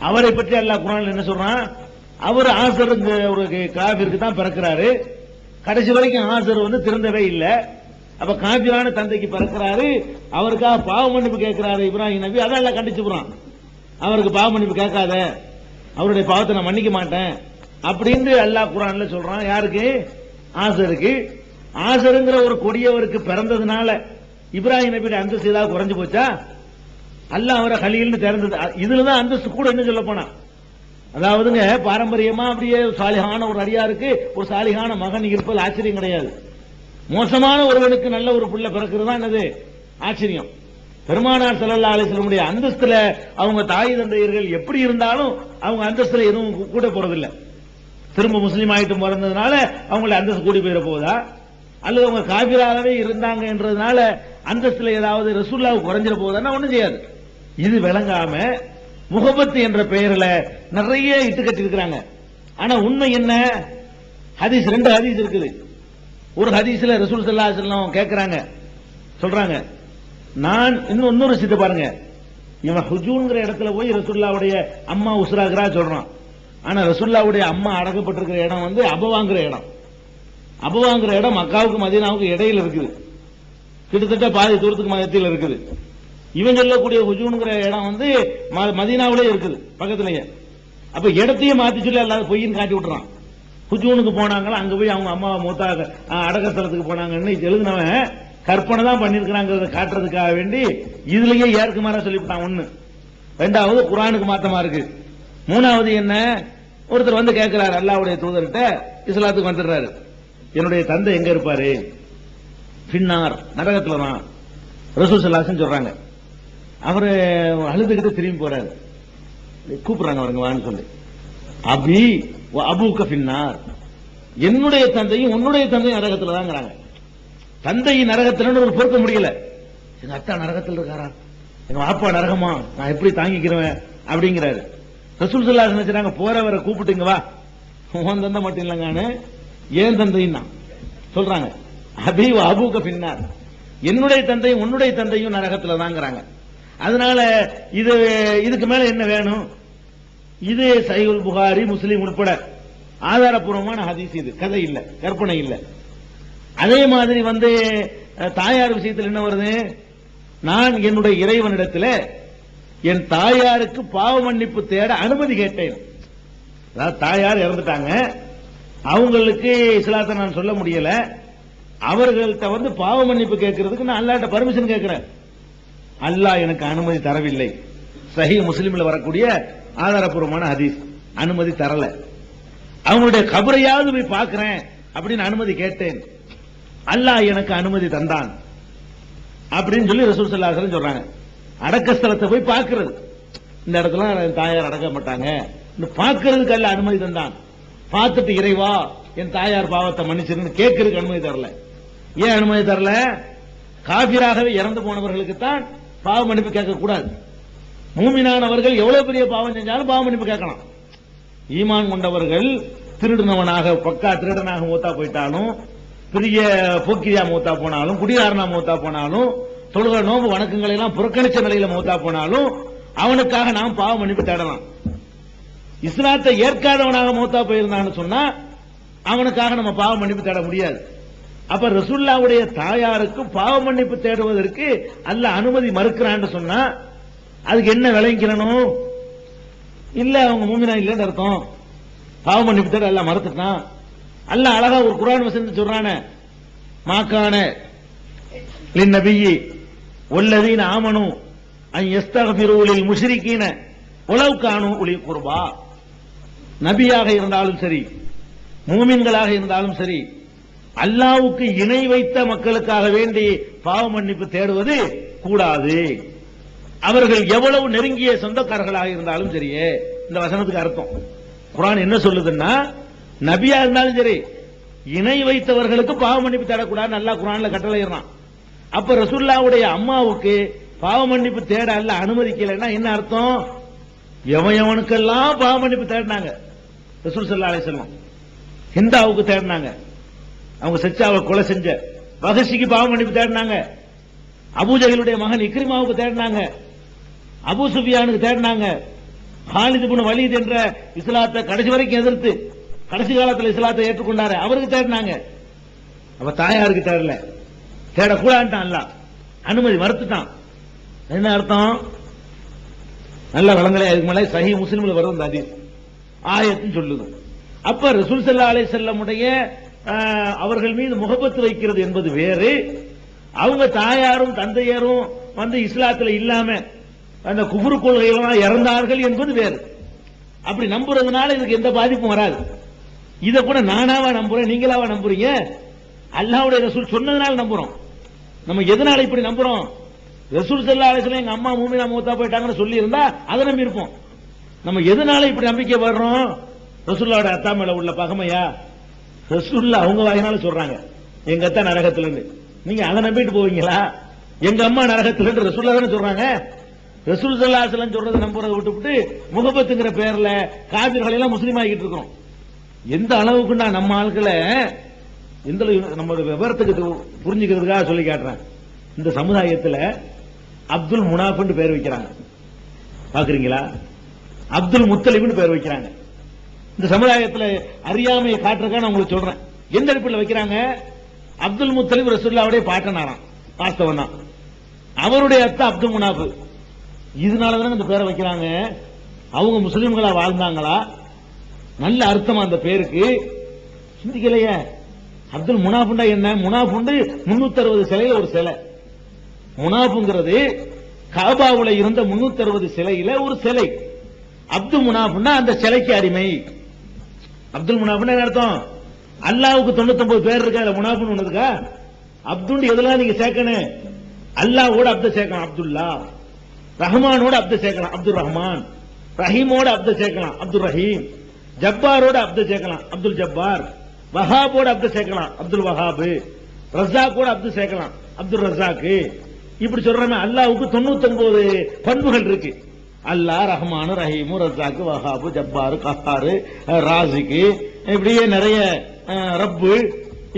அவரை பற்றி அல்லாஹ் குர்ஆன்ல என்ன சொல்றான்? அவர் ஆசர் ஒரு காஃபிருக்கு தான் பிறக்கிறாரு. கடைசி வரைக்கும் ஆசர் வந்து திருந்தவே இல்லை. அப்ப காஃபிரான தந்தைக்கு பிறக்கிறாரு. அவருக்காக பாவ மன்னிப்பு கேட்கிறாரு இப்ராஹிம் நபி. அதான் எல்லாம் கண்டிச்சு போறான், அவருக்கு பாவ மன்னிப்பு கேட்காத, அவருடைய பாவத்தை நான் மன்னிக்க மாட்டேன் அப்படின்னு அல்லாஹ் குர்ஆன்ல சொல்றான். யாருக்கு? ஆசருக்கு. ஆசருங்கிற ஒரு கொடியவருக்கு பிறந்ததுனால இப்ராஹிம் நபியோட அந்தஸ்து ஏதாவது குறைஞ்சு போச்சா? அல்லாஹ் அவரை கலீல்னு திறந்தது. இதுலதான் அந்தஸ்து கூட என்ன சொல்ல போனா, அதாவதுங்க பாரம்பரியமா அப்படியே சாலிகான ஒரு அடியாருக்கு ஒரு சாலிகான மகன் இருப்பது ஆச்சரியம் கிடையாது. மோசமான ஒருவனுக்கு நல்ல ஒரு புள்ள பிறக்கிறது தான் என்னது ஆச்சரியம். பெருமானார் ஸல்லல்லாஹு அலைஹி வஸல்லம் அந்தஸ்துல அவங்க தாய் தந்தையர்கள் எப்படி இருந்தாலும் அவங்க அந்தஸ்துல எதுவும் கூட போறதில்லை. திரும்ப முஸ்லீம் ஆயிட்டு பிறந்ததுனால அவங்கள அந்தஸ்து கூடி போயிட போகுதா? அல்லது அவங்க காபிராகவே இருந்தாங்க என்றதுனால அந்தஸ்துல ஏதாவது ரசூலுல்லாஹ் குறைஞ்சிட போகுதுன்னா ஒண்ணும் செய்யாது. இது விளங்காம முகபத் என்ற பெயரில் நிறைய இட்டு கட்டி இருக்கிறாங்க. ஆனா உண்மை என்ன? ஹதீஸ், ரெண்டு ஹதீஸ் இருக்குது. ஒரு ஹதீஸ்ல ரசூல் ஸல்லல்லாஹு அலைஹி வஸல்லம் கேட்கிறாங்க, சொல்றாங்க, நான் இன்னொரு விஷயத்தை பாருங்க, இவன் ஹுஜூன்ங்கிற இடத்துல போய் ரசூலுல்லாஹ்வுடைய அம்மா உஸ்ராகிறா சொல்றான். ஆனா ரசூலுல்லாஹ்வுடைய அம்மா அடக்கப்பட்டிருக்கிற இடம் வந்து அபவாங்கிற இடம். அபவாங்கிற இடம் மக்காவுக்கு மதீனாவுக்கு இடையில இருக்குது, கிட்டத்தட்ட பாதி தூரத்துக்கு மத்தியில் இருக்குது. இவன் சொல்லக்கூடிய ஹுஜூன்ங்கிற இடம் வந்து மதீனாவிலே இருக்குது பக்கத்திலேயே. அப்ப இடத்தையே மாத்தி சொல்லி எல்லாரும் பொய்ன்னு காட்டி விட்டுறான். ஹுஜூனுக்கு போனாங்களா, அங்க போய் அவங்க அம்மா மூத்தாக அடக்கஸ்தலத்துக்கு போனாங்கன்னு எழுதினவன் கற்பனை தான் பண்ணிருக்கிறாங்கிறத காட்டுறதுக்காக வேண்டி இதுலயே ஏற்குமாறா சொல்லிவிட்டான். ஒண்ணு. ரெண்டாவது குர்ஆனுக்கு மாத்தமா இருக்கு. மூணாவது என்ன? ஒருத்தர் வந்து கேட்கிறாரு அல்லாஹ்வுடைய தூதர்கிட்ட, இஸ்லாத்துக்கு வந்துடுறாரு, என்னுடைய தந்தை எங்க இருப்பாரு? பின்னார், நரகத்துல தான். ரசூல் ஸல்லல்லாஹு அலைஹி வஸல்லம் சொல்றாங்க. அவரு அழுதுகிட்டு திரும்பி போறாரு, கூப்பிடுறாங்க அவருங்க வான்னு சொல்லி, அபி அபூக்க பின்னார், என்னுடைய தந்தையும் உன்னுடைய தந்தையும் நரகத்துல தாங்கிறாங்க. தந்தை நரகத்துல ஒரு பொறுக்க முடியல. எங்க அத்தா நரகத்தில் இருக்காரா, எங்க அப்பா நரகமா, நான் எப்படி தாங்கிக்கிறேன் அப்படிங்கிறாரு. ரசூல் ஸல்லல்லாஹு அலைஹி வஸல்லம் போறவரை கூப்பிட்டுங்க வா, உன் தந்தை மட்டும் இல்லைங்கானு ஏன் தந்தையும் தான் சொல்றாங்க. அபி அபூக்க பின்னார், என்னுடைய தந்தையும் உன்னுடைய தந்தையும் நரகத்துல தாங்கிறாங்க. அதனால இதுக்கு மேல என்ன வேணும்? இது சஹீஹுல் புகாரி முஸ்லிம் உட்பட ஆதாரப்பூர்வமான ஹதீஸ் இது, கதை இல்ல, கற்பனை இல்ல. அதே மாதிரி தாயார் விஷயத்தில் என்ன வருது? நான் என்னுடைய இறைவனிடத்தில் என் தாயாருக்கு பாவ மன்னிப்பு தேட அனுமதி கேட்டேன். அதாவது தாயார் இறந்துட்டாங்க, அவங்களுக்கு இஸ்லாத்தை நான் சொல்ல முடியல, அவர்கள்ட்ட பாவ மன்னிப்பு கேட்கறதுக்கு நான் அல்லாஹ்ட்ட பர்மிஷன் கேட்கிறேன். அல்லாஹ் எனக்கு அனுமதி தரவில்லை. சஹீஹ் முஸ்லிம்ல வரக்கூடிய ஆதாரப்பூர்வமான ஹதீஸ். அனுமதி தரல. அவங்களுடைய கபரையாவது போய் பார்க்கிறேன் அப்படின்னு அனுமதி கேட்டேன். அல்லாஹ் எனக்கு அனுமதி தந்தான் அப்படின்னு சொல்லி ரசூல் ஸல்லல்லாஹு அலைஹி வஸல்லம் சொல்றாங்க. அடக்க ஸ்தலத்தை போய் பார்க்கிறது, இந்த இடத்துல தாயார் அடக்க மாட்டாங்க, பார்க்கிறதுக்கு அல்லாஹ் அனுமதி தந்தான். பார்த்துட்டு இறைவா என் தாயார் பாவத்தை மன்னிச்சிருன்னு கேட்கறதுக்கு அனுமதி தரல. ஏன் அனுமதி தரல? காபிராகவே இறந்து போனவர்களுக்கு தான் பாவ மன்னிப்பு கேட்க கூடாது. மூமினானவர்கள் எவ்வளவு பெரிய பாவம் செஞ்சாலும் பாவ மன்னிப்பு கேட்கலாம். ஈமான் கொண்டவர்கள் திருடுனவனாக பக்கா திருடனாக மூத்தா போயிட்டாலும், பெரிய போக்கிரியா மூத்தா போனாலும், குடியாரனா மூத்தா போனாலும், தொழுகை நோம்பு வணக்கங்களை எல்லாம் புறக்கணிச்ச நிலையில மூத்தா போனாலும் அவனுக்காக நாம் பாவ மன்னிப்பு தேடலாம். இஸ்லாத்தை ஏற்காதவனாக மூத்தா போயிருந்தான்னு சொன்னா அவனுக்காக நம்ம பாவ மன்னிப்பு தேட முடியாது. அப்ப ரசூலுல்லாஹ்வுடைய தாயாருக்கு பாவ மன்னிப்பு தேடுவதற்கு அல்லாஹ் அனுமதி மறுக்கிறான்னு சொன்னா அதுக்கு என்ன விளங்கிக்கணும்? இல்ல அவங்க மூமினா இல்லன்னு அர்த்தம். பாவ மன்னிப்பு தேட அல்லாஹ் மறுத்துட்டான். அல்லாஹ் அழகா ஒரு குர்ஆன் வசனத்தை சொல்றானே, மாக்கான லின்னபியி வல்லதீன ஆமனு அன் யஸ்தக்ஃபிரு லில் முஷ்ரிகீன வலவ் கானூ உலி குர்பா. நபியாக இருந்தாலும் சரி, மூமின்களாக இருந்தாலும் சரி, அல்லாஹ்வுக்கு இணை வைத்த மக்களுக்காக வேண்டி பாவ மன்னிப்பு தேடுவது கூடாது. அவர்கள் எவ்வளவு நெருங்கிய சொந்தக்காரர்களாக இருந்தாலும் சரியே. இந்த வசனத்துக்கு அர்த்தம் குர்ஆன் என்ன சொல்லுதுன்னா, நபியா இருந்தாலும் சரி, இணை வைத்தவர்களுக்கு பாவ மன்னிப்பு தேடக்கூடாது அல்லாஹ் குர்ஆன்ல கட்டளையிடுறான். அப்ப ரசூலுல்லாஹ்வுடைய அம்மாவுக்கு பாவ மன்னிப்பு தேட அல்லாஹ் அனுமதிக்கலைன்னா என்ன அர்த்தம்? எவனுக்கெல்லாம் பாவ மன்னிப்பு தேடினாங்க ரசூல் ஸல்லல்லாஹு அலைஹி வஸல்லம். ஹிந்தாவுக்கு தேடினாங்க, அவங்க சச்சாவை கொலை செஞ்ச வஹஷிக்கு பாவ மன்னிப்பு தேடினாங்க. அபூஜஹலுடைய மகன் இக்ரிமாவுக்கு தேடினாங்க, அபூ சுஃபியானுக்கு தேடினாங்க, ஹாலித் இப்னு வலீத் என்ற இஸ்லாத்தை கடைசி வரைக்கும் எதிர்த்து கடைசி காலத்தில் இஸ்லாத்தை ஏற்றுக்கொண்டாரு அவருக்கு தேடினாங்க. அப்ப தாயாருக்கு தேடல, தேடக்கூடாதுட்டான் அல்லாஹ், அனுமதி மறுத்துட்டான். என்ன அர்த்தம்? நல்ல வளங்களே. அதுக்கு மேலே சஹீஹ் முஸ்லிம்ல வரும் அந்த ஹதீஸ் ஆயத்துன்னு சொல்லுது. அப்ப ரசூல் ஸல்லல்லாஹு அலைஹி வஸல்லம் அவர்கள் மீது முகப்பத்து வைக்கிறது என்பது வேறு, அவங்க தாயாரும் தந்தையரும் இஸ்லாத்துல இல்லாம அந்த குஃப்ரு கொள்கையெல்லாம் இறந்தார்கள் என்பது வேறு. அப்படி நம்புறதுனால இதுக்கு எந்த பாதிப்பும் வராது. இத கூட நானாவா நம்புறேன், நீங்களாவா நம்புறீங்க? அல்லாஹ்வுடைய ரசூல் சொன்னதுனால நம்புறோம். நம்ம எதனால இப்படி நம்புறோம்? ரசூல் ஸல்லல்லாஹு அலைஹி வஸல்லம் எங்க அம்மா மூமினா மூத்தா போயிட்டாங்கன்னு சொல்லி இருந்தா அதை நம்பி இருப்போம். நம்ம எதனால இப்படி நம்பிக்கை வர்றோம்? ரசூலுல்லாஹ்வுடைய அத்தா மேல உள்ள பகமையா? ரசூலுல்லாஹ் அவங்க வாயினால சொல்றாங்க எங்க அத்தா நரகத்துல இருந்து, நீங்க அதை நம்பிட்டு போவீங்களா? எங்க அம்மா நரகத்துல இருந்து ரசூலுல்லாஹ் தானே சொல்றாங்க. ரசூல் ஸல்லல்லாஹு அலைஹி வஸல்லம் சொல்றதை நம்புறதை விட்டுவிட்டு முகப்பத்துங்கிற பேர்ல காபிர்களை எல்லாம் முஸ்லீம் ஆகிட்டு இருக்கிறோம். எந்த அளவுக்குன்னா நம்ம ஆட்களை எந்த நம்ம விவரத்துக்கு புரிஞ்சுக்கிறதுக்காக சொல்லி காட்டுறேன். இந்த சமுதாயத்தில் அப்துல் முனாஃப் பேர் வைக்கிறாங்க, பாக்குறீங்களா? அப்துல் முத்தலிப்னு பேர் வைக்கிறாங்க. இந்த சமுதாயத்தில் அறியாமையை காட்டுறதுக்காக நான் உங்களுக்கு சொல்றேன். எந்த அடிப்படையில் வைக்கிறாங்க? அப்துல் முத்தலிப் ரசூலுல்லாஹ்வுடைய பாட்டனாராம், வாஸ்தவம் தான். அவருடைய அத்தா அப்துல் முனாஃப். இதனாலதான் இந்த பேரை வைக்கிறாங்க. அவங்க முஸ்லிம்களா வாழ்ந்தாங்களா? நல்ல அர்த்தமா அந்த பேருக்கு சிந்திக்கலையே. அப்துல் முனாஃபுண்டா என்ன? முனாஃபுண்டு 360 சிலையில ஒரு சிலை. முனாஃபுங்கிறது காபாவுல இருந்த 360 சிலையில ஒரு சிலை. அப்துல் முனாஃபுன்னா அந்த சிலைக்கு அடிமை. அப்துல் முனாஃபுன்னா என்ன அர்த்தம்? அல்லாஹ்வுக்கு 99 பேர் இருக்கா, அதுல முனாஃபுன்னு ஒண்ணு இருக்கா? அப்துல் எதெல்லாம் நீங்க சேர்க்கணும்? அல்லாஹ்வோட அப்த சேர்க்கலாம் அப்துல்லா, ரஹ்மானோட அப்த சேர்க்கலாம் அப்துல் ரஹ்மான், ரஹீமோட அப்த சேர்க்கலாம் அப்துல் ரஹீம், ஜப்பாரோட அப்த சேர்க்கலாம் அப்துல் ஜப்பார், வஹாபோட அப்த சேர்க்கலாம் அப்துல் வஹாப், ரஸாக்கோட அப்த சேர்க்கலாம் அப்துல் ரஸாக். இப்படி சொல்றமே. அல்லாஹ்வுக்கு 99 பண்புகள் இருக்கு. அல்லாஹ் ரஹ்மான், ரஹீம், ரஸாக், வஹாப், ஜப்பார், கஹார், ராசிக், இப்படியே நிறைய ரப்பு,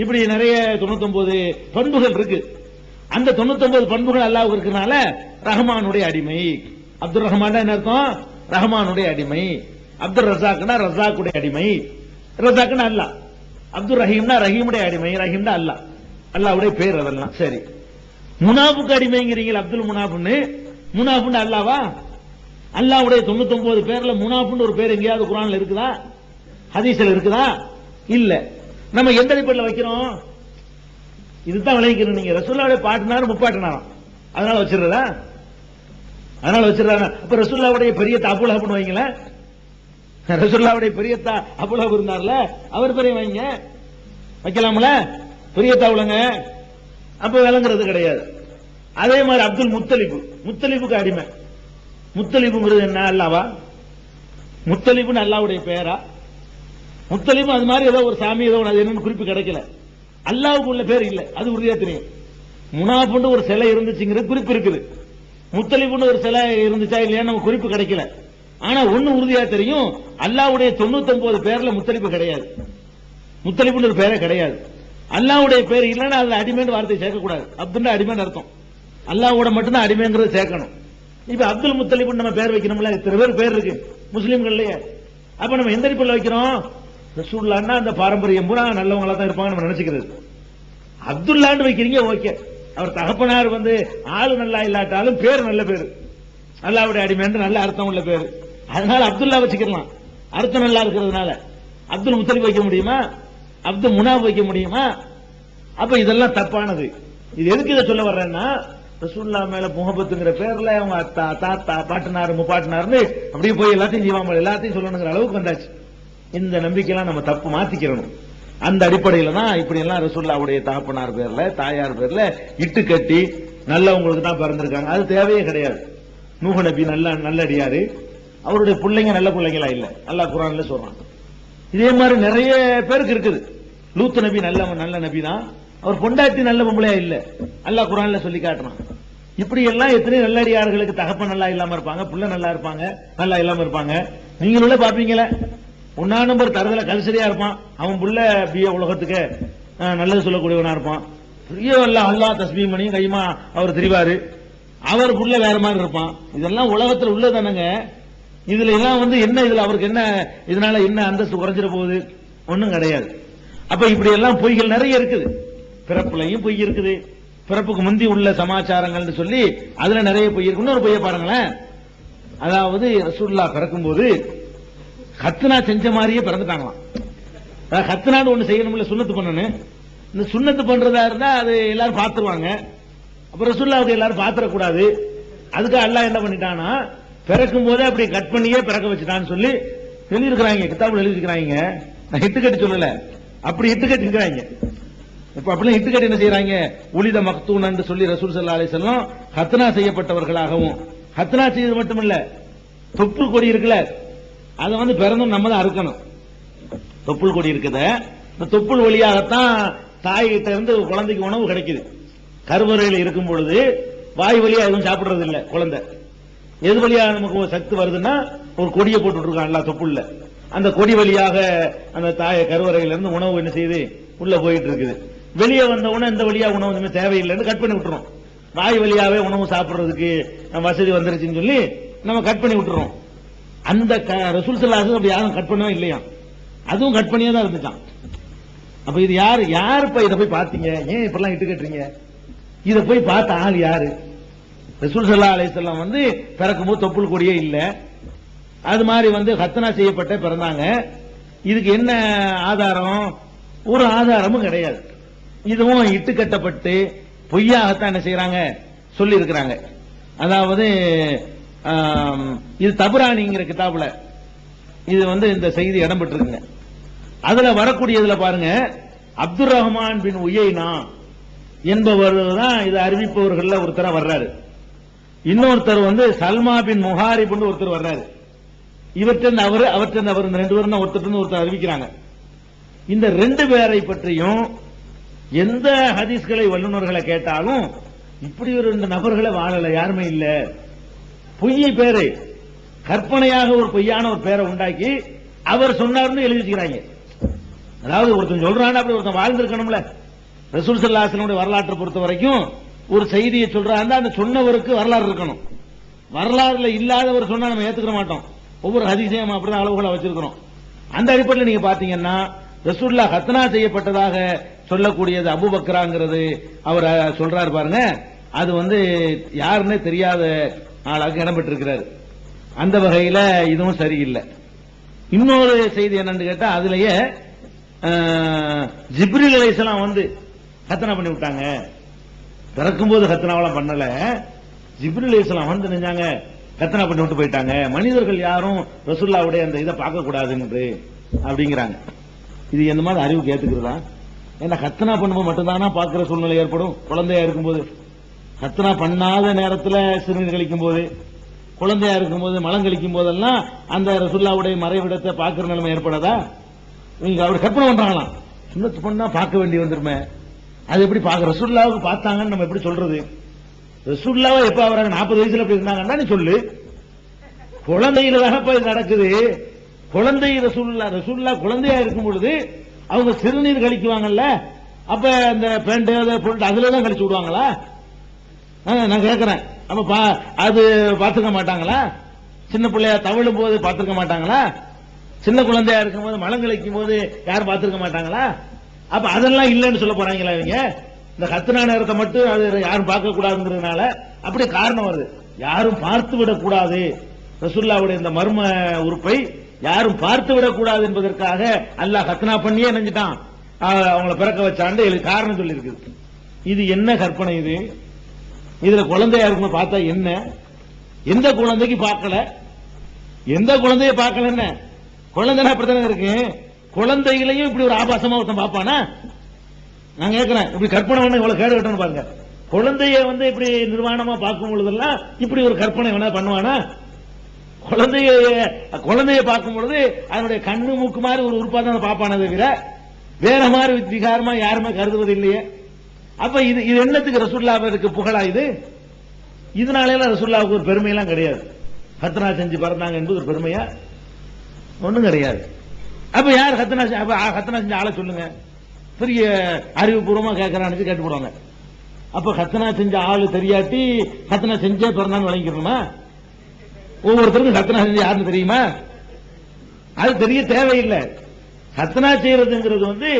இப்படி நிறைய 99 பண்புகள் இருக்கு. அந்த 99 பண்புகள் அல்லாஹ்வுக்கு இருக்கனால ரஹ்மானுடைய அடிமை. அப்துல் ரஹ்மான் என்ன அர்த்தம்? ரஹ்மானுடைய அடிமை. அப்துல் ரஸாக்னா ரஸாக்குடைய அடிமை. ரஸாக்னா அல்லாஹ், அப்துல் ரஹீம்னா ரஹீமுடைய அடிமை, ரஹீம்னா அல்லாஹ், அல்லாஹ்வுடைய பேர் அதெல்லாம். சரி, முனாஃபிக் அடிமைங்கிறீங்க அப்துல் முனாஃப்னு, முனாஃப்னு அல்லாஹ்வா? அல்லாஹ்வுடைய 99 பேர்ல முனாஃப்னு ஒரு பேர் எங்கேயாவது குர்ஆன்ல இருக்குதா? ஹதீஸ்ல இருக்குதா? இல்ல. நம்ம எந்த அடிப்படையில் வைக்கிறோம்? இதுதான் விளைவிக்கணும். நீங்க ரசூலுல்லாஹ்வுடைய பாட்டுனார் முப்பாட்டுனாராம், அதனால வச்சிருந்தா, அதனால வச்சிருக்காங்க. அப்ப ரசூலுல்லாஹ்வுடைய பெரிய அபூ லஹப்னு வைங்கள, ரசூலுல்லாஹ்வுடைய பெரிய அபூ லஹப் இருந்தார்ல, அவர் பெரிய வைங்க, வைக்கலாம்ல? பெரிய தாவுலங்க, அப்ப விளங்குறது கிடையாது. அதே மாதிரி அப்துல் முத்தலிப், முத்தலிப்புக்கு அடிமை. முத்தலிப்புங்கிறது என்ன? அல்லாவா? முத்தலிப்புன்னு அல்லாஹ்வுடைய பெயரா? முத்தலிப்பு அது மாதிரி ஏதோ ஒரு சாமி, ஏதோ அது என்னன்னு குறிப்பு கிடைக்கல. அல்லாஹ்வுக்கு உள்ள பேர் இல்ல, அது உறுதியா தெரியும். முனாஃபிக்னு ஒரு சிலை இருந்துச்சுங்கிறது குறிப்பு இருக்குது. முத்தலிப்புன்னு ஒரு சிலை இருந்துச்சா இல்லையா நம்ம குறிப்பு கிடைக்கல. ஆனா ஒண்ணு உறுதியா தெரியும், அல்லாஹ்வுடைய 99 பேர்ல முத்தலிப்பு கிடையாது. முத்தலிப்புன்னு ஒரு பேரே கிடையாது. அல்லாஹ்வுடைய பேர் இல்லைன்னா அதுல அடிமைன்னு வார்த்தை சேர்க்கக்கூடாது. அப்துல்லா அடிமைன்னு அர்த்தம். அல்லாஹ்வோட மட்டும்தான் அடிமைங்கிறது சேர்க்கணும். இப்ப அப்துல் முத்தலிப்னு நம்ம பேர் வைக்கணும்ல, இத்தனை பேர் இருக்கு முஸ்லீம்கள்லயே. அப்ப நம்ம எந்த அடிப்படையில் வைக்கிறோம்? ரசூலுல்லாஹ்னா அந்த பாரம்பரியம் பூரா நல்லவங்களா தான் இருப்பாங்க நம்ம நினைச்சுக்கிறது. அப்துல்லான்னு வைக்கிறீங்க, ஓகே. அவர் தகப்பனார் ஆளு நல்லா இல்லாட்டாலும் பேர் நல்ல பேரு, அல்லாஹ்வுடைய அடிமை என்று நல்ல அர்த்தம் உள்ள பேரு, அதனால அப்துல்லா வச்சுக்கலாம். அர்த்தம் நல்லா இருக்கிறதுனால அப்துல் முத்தலிப் வைக்க முடியுமா? அப்துல் முனாஃப் வைக்க முடியுமா? அப்ப இதெல்லாம் தப்பானது. இது எதுக்கு இதை சொல்ல வர்றேன்னா, ரசூலுல்லாஹ் மேல முஹப்பத்துங்கிற பேர்ல அவங்க அத்தா தாத்தா பாட்டனார் முப்பாட்டனார்னு அப்படியே போய் எல்லாத்தையும் ஜீவாமல் எல்லாத்தையும் சொல்லணுங்கிற அளவுக்கு வந்தாச்சு. இந்த நம்பிக்கையெல்லாம் நம்ம தப்பு மாத்திக்கிறணும். அந்த அடிப்படையில தான் இப்படி எல்லாம் ரசூலுல்லாஹ்வுடைய தகப்பனார் பேர்ல தாயார் பேர்ல இட்டு கட்டி நல்லவங்களுக்கு தான் பிறந்திருக்காங்க. அது தேவையே கிடையாது. நூஹ் நபி நல்லடியாரு, அவருடைய பிள்ளைங்க நல்ல பிள்ளைங்களா இல்ல, அல்லாஹ் குர்ஆன்ல சொல்றான். இதே மாதிரி நிறைய பேருக்கு இருக்குது. லூத் நபி நல்ல நபி தான், அவர் பொண்டாட்டி நல்ல பொம்பளையா இல்ல, அல்லாஹ் குர்ஆன்ல சொல்லி காட்டுறான். இப்படி எல்லாம் எத்தனை நல்லடியார்களுக்கு தகப்பன் நல்லா இல்லாம இருப்பாங்க, புள்ள நல்லா இருப்பாங்க, நல்லா இல்லாம இருப்பாங்க. நீங்களும் பாப்பீங்களே, ஒன்னா நம்பர் தரதுல கல்சரியா இருப்பான், அவன் புள்ள பிஏ உலகத்துக்கு நல்லது சொல்லக்கூடியவனா இருப்பான், பெரிய அல்லாஹ் தஸ்பீஹ் பண்ணி கைமா அவர் தெரிவாரு, அவர் புள்ள வேற மாதிரி இருப்பான். இதெல்லாம் உலகத்தில் உள்ளதானுங்க. இதுல எல்லாம் என்ன, இதுல அவருக்கு என்ன, இதனால என்ன அந்தஸ்து குறைஞ்சிட போகுது? ஒண்ணும் கிடையாது. அப்ப இப்படி எல்லாம் பொய்கள் நிறைய இருக்குது. பிறப்புலையும் பொய் இருக்குது, பிறப்புக்கு முந்தி உள்ள சமாச்சாரங்கள் சொல்லி அதுல நிறைய பொய் இருக்கு. இன்னொரு பொய்ய பாருங்களேன், அதாவது ரசூலுல்லாஹ் பிறக்கும் போது ஹத்னா செஞ்ச மாதிரியே பிறந்துட்டாங்களாம். ஹத்னான்னு ஒண்ணு செய்யணும்ல, சுன்னத்து பண்ணணும். இந்த சுன்னத்து பண்றதா இருந்தா அது எல்லாரும் பாத்துருவாங்க. அப்ப ரசூலுல்லாஹ் எல்லாரும் பாத்துறக்கூடாது. அதுக்கு அல்லாஹ் என்ன பண்ணிட்டானா, பிறக்கும் போதே அப்படி கட் பண்ணியே பிறக்க வச்சுட்டான்னு சொல்லி எழுதிருக்கிறாங்க, கிதாபுல எழுதிருக்கிறாங்க. நான் இட்டு கட்டி சொல்லல, அப்படி இட்டு கட்டி இருக்கிறாங்க. இப்ப அப்படி இட்டு கட்டி என்ன செய்யறாங்க, உலித மக்தூன் என்று சொல்லி ரசூல் ஸல்லல்லாஹு அலைஹி வஸல்லம் ஹத்னா செய்யப்பட்டவர்களாகவும், ஹத்னா செய்தது மட்டுமல்ல, தொப்புள் கொடி இருக்குல்ல, அதை பிறந்தும் நம்ம தான் அறுக்கணும். தொப்புள் கொடி இருக்குத, இந்த தொப்புள் வழியாகத்தான் தாய்கிட்ட இருந்து குழந்தைக்கு உணவு கிடைக்குது. கருவறையில் இருக்கும் பொழுது வாய் வழியா எதுவும் சாப்பிடுறது இல்ல குழந்தை. எது வழியாக நமக்கு ஒரு சக்தி வருதுன்னா, ஒரு கொடியை போட்டு இருக்கான் எல்லா தொப்புள்ள, அந்த கொடி வழியாக அந்த தாய கருவறையில இருந்து உணவு என்ன செய்யுது, உள்ள போயிட்டு இருக்குது. வெளியே வந்த உடனே இந்த வழியா உணவு தேவையில்லைன்னு கட் பண்ணி விட்டுறோம். வாய் வழியாவே உணவு சாப்பிடுறதுக்கு வசதி வந்துருச்சுன்னு சொல்லி நம்ம கட் பண்ணி விட்டுறோம். அந்த ரசூல் ஸல்லல்லாஹு அலைஹி வஸல்லம் அப்படி யாரும் கட் பண்ணவே இல்லையா, அதுவும் கட் பண்ணியே தான் இருந்துச்சான். அப்ப இது யாரு இப்ப இதை போய் பாத்தீங்க, ஏன் இப்பெல்லாம் இட்டு கட்டுறீங்க? இதை போய் பார்த்த ஆள் யாரு? ரசூல் ஸல்லல்லாஹு அலைஹி வஸல்லம் பிறக்கும்போது தொப்புள் கொடியே இல்ல, அது மாதிரி ஹத்னா செய்யப்பட்ட பிறந்தாங்க. இதுக்கு என்ன ஆதாரம்? ஒரு ஆதாரமும் கிடையாது. இதுவும் இட்டு கட்டப்பட்டு பொய்யாகத்தான் என்ன செய்யறாங்க, சொல்லி இருக்கிறாங்க. அதாவது இது தபரானிங்கிற கிதாபுல இது இந்த செய்தி இடம் பெற்றிருக்குங்க. அதுல வரக்கூடியதுல பாருங்க, அப்துர் ரஹ்மான் பின் உயைனா என்பவர் தான் இது அறிவிப்பவர்கள் ஒருத்தர வர்றாரு. இன்னொருத்தர் சல்மா பின் முஹாரிப் ஒருத்தர் வர்றாரு. இவற்றின் அவர் அவற்றின் அவர், இந்த ரெண்டு பேரும் தான் ஒருத்தர் அறிவிக்கிறாங்க. இந்த ரெண்டு பேரை பற்றியும் எந்த ஹதீஸ்களை வல்லுநர்களை கேட்டாலும் இப்படி ஒரு ரெண்டு நபர்களை வாழல, யாருமே இல்ல. பொய்யை பேரை கற்பனையாக ஒரு பொய்யான ஒரு பேரை உண்டாக்கி அவர் சொன்னார்னு எழுதி வச்சுக்கிறாங்க. அதாவது ஒருத்தன் சொல்றான், அப்படி ஒருத்தன் வாழ்ந்திருக்கணும்ல. ரசூல் ஸல்லல்லாஹு அலைஹி வஸல்லம் வரலாற்றை பொறுத்த வரைக்கும் ஒரு செய்தியை சொல்றாங்க, அந்த சொன்னவருக்கு வரலாறு இருக்கணும். வரலாறுல இல்லாதவர் சொன்னா நம்ம ஏத்துக்க மாட்டோம். ஒவ்வொரு ஹதீஸையும் அப்படிதான் அளவுகளை வச்சிருக்கிறோம். அந்த அடிப்படையில் நீங்க பாத்தீங்கன்னா ரசூலுல்லாஹ் கத்னா செய்யப்பட்டதாக சொல்லக்கூடியது அபூபக்கராங்கிறது அவர் சொல்றாரு பாருங்க, அது யாருன்னே தெரியாத ஆளாக இடம்பெற்றிருக்கிறார். அந்த வகையில இதுவும் சரியில்லை. இன்னொரு செய்தி என்னன்னு கேட்டா, அதுலயே ஜிப்ரீல் அலைஹிஸ்ஸலாம் கத்னா பண்ணி விட்டாங்க. பிறக்கும்போது கத்னாவெல்லாம் பண்ணல, ஜிப்ரீல் அலைஹிஸ்ஸலாம் நினைச்சாங்க கத்னா பண்ணி விட்டு போயிட்டாங்க. மனிதர்கள் யாரும் ரசூலுல்லாஹ்வுடைய அந்த இதை பார்க்க கூடாதுன்னு அப்படிங்கிறாங்க. இது எந்த மாதிரி அறிவுக்கு ஏத்துக்கிறதா? ஏன்னா கத்னா பண்ணும்போது மட்டும்தானா பார்க்கிற சூழ்நிலை ஏற்படும். குழந்தையா இருக்கும்போது, கத்னா பண்ணாத நேரத்தில் சிறுநீர் கழிக்கும் போது, குழந்தையா இருக்கும்போது, மலம் கழிக்கும் போதெல்லாம் அந்த ரசூலுல்லாஹ்வுடைய மறைவிடத்தை பார்க்கிற நிலைமை ஏற்படாதா? நீங்க அப்படி கற்பனை பண்றாங்களாம். சுன்னத்து பண்ணா பார்க்க வேண்டி வந்துருமே, அது எப்படி பார்க்க ரசூலுல்லாஹ்வுக்கு பார்த்தாங்கன்னு நம்ம எப்படி சொல்றது? ரசூலுல்லாஹ் எப்ப வராங்க? 40 வயசுல எப்படி இருந்தாங்கன்னா நீ சொல்லு. குழந்தையில தான் போய் நடக்குது. குழந்தை ரசூலுல்லாஹ் குழந்தையா இருக்கும் பொழுது அவங்க சிறுநீர் கழிக்குவாங்கல்ல, அப்ப அந்த பேண்ட் அதுலதான் கழிச்சு விடுவாங்களா? நான் கேட்கிறேன். அப்ப அது பாத்துக்க மாட்டாங்களா? சின்ன பிள்ளையா தவழும் போது பாத்துக்க மாட்டாங்களா? சின்ன குழந்தையா இருக்கும் போது மலம் கழிக்கும் போது யாரும் பாத்துக்க மாட்டாங்களா? அப்ப அதெல்லாம் இல்லைன்னு சொல்ல போறாங்களா இவங்க? இந்த கத்னா நேரத்தை மட்டும் அது யாரும் பார்க்க கூடாதுங்கிறதுனால அப்படி காரணம் வருது. யாரும் பார்த்து விடக்கூடாது, ரசூலுல்லாஹ்வுடைய இந்த மர்ம உறுப்பை யாரும் பார்த்து விடக்கூடாது என்பதற்காக அல்லாஹ் கத்னா பண்ணியே நினைஞ்சிட்டான், அவங்கள பிறக்க வச்சாண்டு காரணம் சொல்லி இருக்குது. இது என்ன கற்பனை? இது இதுல குழந்தையா இருக்கும் பார்த்தா என்ன? எந்த குழந்தைக்கு பார்க்கல? எந்த குழந்தைய பார்க்கல? என்ன குழந்தைனா அப்படித்தானே இருக்கு. குழந்தைகளையும் இப்படி ஒரு ஆபாசமா ஒருத்தன் பார்ப்பானா? நான் கேட்கிறேன், இப்படி கற்பனை பண்ண இவ்வளவு கேடு கட்டணும் பாருங்க. குழந்தைய இப்படி நிர்வாணமா பார்க்கும் பொழுதெல்லாம் இப்படி ஒரு கற்பனை வேணா பண்ணுவானா? குழந்தைய பார்க்கும் பொழுது அதனுடைய கண்ணு மூக்கு மாதிரி ஒரு உறுப்பா தான் பார்ப்பானே தவிர வேற மாதிரி விகாரமா யாருமே கருதுவது இல்லையே. அப்ப இது என்னத்துக்கு ரசூலுல்லாஹ்வுக்கு புகழா? இது இதனால ரசூலுல்லாஹ்வுக்கு ஒரு பெருமையெல்லாம் கிடையாது. கத்னா செஞ்சு பிறந்தாங்க என்பது ஒரு பெருமையா? ஒண்ணும் கிடையாது. அப்ப யார் கத்னா செஞ்ச ஆளை சொல்லுங்க. பெரிய அறிவுபூர்வமா கேட்கறான்னு கேட்டு போடுவாங்க. அப்ப கத்னா செஞ்ச ஆளு தெரியாட்டி கத்னா செஞ்சே பிறந்தான்னு வழங்கிக்கணுமா? ஒவ்வொருத்தருக்கும் கத்னா செஞ்சு யாருன்னு தெரியுமா? அது தெரிய தேவையில்லை. கத்னா செய்யறதுங்கிறது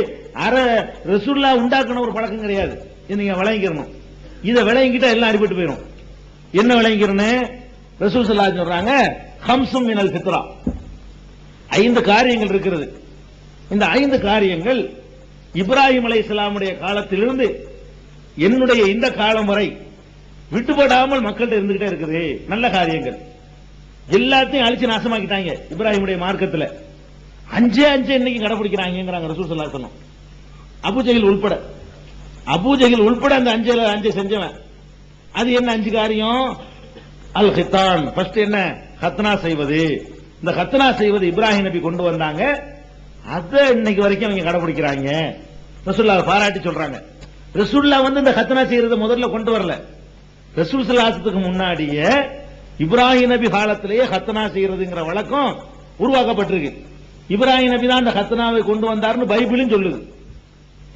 ரசூலுல்லாஹ் உண்டாக்குன ஒரு பழக்கம் கிடையாது. நீங்க விளங்கிக்கணும். இதை விளங்கிட்டா எல்லாம் அடிபட்டு போயிடும். என்ன விளங்கிக்கிறேன்னு ரசூல் ஸல்லல்லாஹு அலைஹி வஸல்லம் சொல்றாங்க, ஹம்சும் மினல் ஃபித்ரா, 5 காரியங்கள் இருக்கிறது. இந்த 5 காரியங்கள் இப்ராஹிம் அலைஹிஸ்ஸலாமுடைய காலத்திலிருந்து என்னுடைய இந்த காலம் வரை விட்டுப்படாமல் மக்கள்கிட்ட இருந்துகிட்டே இருக்குது. நல்ல காரியங்கள் எல்லாத்தையும் அழிச்சு நாசமாக்கிட்டாங்க இப்ராஹிமுடைய மார்க்கத்தில். 5 இன்னைக்கு கடைபிடிக்கிறாங்க ரசூல் ஸல்லல்லாஹு அலைஹி வஸல்லம். அபூஜஹில் உள்பட அந்த 5 செஞ்சவன். அது என்ன 5 காரியம்? அல் ஹித்தான், ஃபர்ஸ்ட் என்ன? கத்னா செய்வது. இந்த கத்னா செய்வது இப்ராஹிம் நபி கொண்டு வந்தாங்க, அதை இன்னைக்கு வரைக்கும் அவங்க கடைபிடிக்கிறாங்க. ரசூலுல்லாஹ் பாராட்டி சொல்றாங்க. ரசூலுல்லாஹ் இந்த கத்னா செய்யறத முதல்ல கொண்டு வரல. ரசூல் ஸல்லல்லாஹு அலைஹி வஸல்லம் முன்னாடியே இப்ராஹிம் நபி காலத்திலேயே கத்னா செய்யறதுங்கிற வழக்கம் உருவாக்கப்பட்டிருக்கு. இப்ராஹிம் நபி தான் அந்த கத்னாவை கொண்டு வந்தார்னு பைபிளும் சொல்லுது.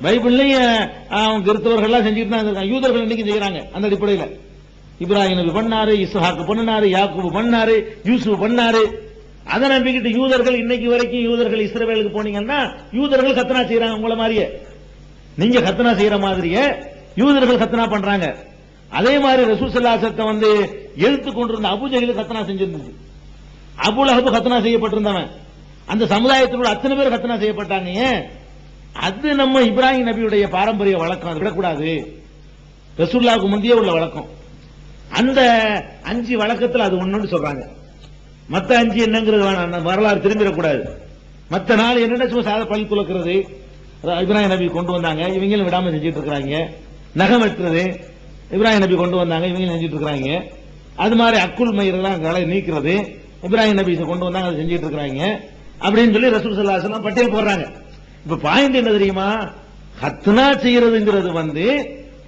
பைபிள்லயும் அவங்க கிறிஸ்தவர்கள் செஞ்சுட்டு தான் இருக்காங்க, யூதர்கள் இன்னைக்கு செய்யறாங்க. அந்த அடிப்படையில் இப்ராஹிம் நபி பண்ணாரு, இஸ்ஹாக் பண்ணாரு, யாக்கூப் பண்ணாரு, யூசுப் பண்ணாரு. அதை நம்பிக்கிட்டு யூதர்கள் இன்னைக்கு வரைக்கும் யூதர்கள் இஸ்ரவேலுக்கு போனீங்கன்னா யூதர்கள் கத்னா செய்யறாங்க. உங்களை மாதிரியே நீங்க கத்னா செய்யற மாதிரியே யூதர்கள் கத்னா பண்றாங்க. அதே மாதிரி ரசூல் ஸல்லல்லாஹு அலைஹி வஸல்லம் எழுத்து கொண்டிருந்த அபூஜஹில் கத்னா செஞ்சிருந்தது. அபூலஹப் கத்னா செய்யப்பட்டிருந்தவன். அந்த சமுதாயத்தினுடைய அத்தனை பேர் கத்னா செய்யப்பட்டாங்க. அது நம்ம இப்ராஹிம் நபியுடைய பாரம்பரிய வழக்கம், அது விடக்கூடாது. ரசூலுல்லாஹ்வுக்கு முந்தைய உள்ள வழக்கம். அந்த 5 வழக்கத்தில் அது ஒண்ணு சொல்றாங்க. மத்த 5 என்னங்கிறது வேணாம், வரலாறு திரும்பிடக்கூடாது. மத்த 4 என்னென்ன சும்மா சாத பள்ளி துளக்கிறது, இப்ராஹிம் நபி கொண்டு வந்தாங்க, இவங்களும் விடாம செஞ்சுட்டு இருக்கிறாங்க. நகம் வெட்டுறது இப்ராஹிம் நபி கொண்டு வந்தாங்க, இவங்களும் செஞ்சுட்டு இருக்கிறாங்க. அது மாதிரி அக்குல் மயிரெல்லாம் களை நீக்கிறது இப்ராஹிம் நபி கொண்டு வந்தாங்க, அதை செஞ்சுட்டு இருக்கிறாங்க அப்படின்னு சொல்லி ரசூல் ஸல்லல்லாஹு அலைஹி வஸல்லம் பட்டியல் போடுறாங்க. இப்ப பாயிண்ட் என்ன தெரியுமா? கத்னா செய்யறதுங்கிறது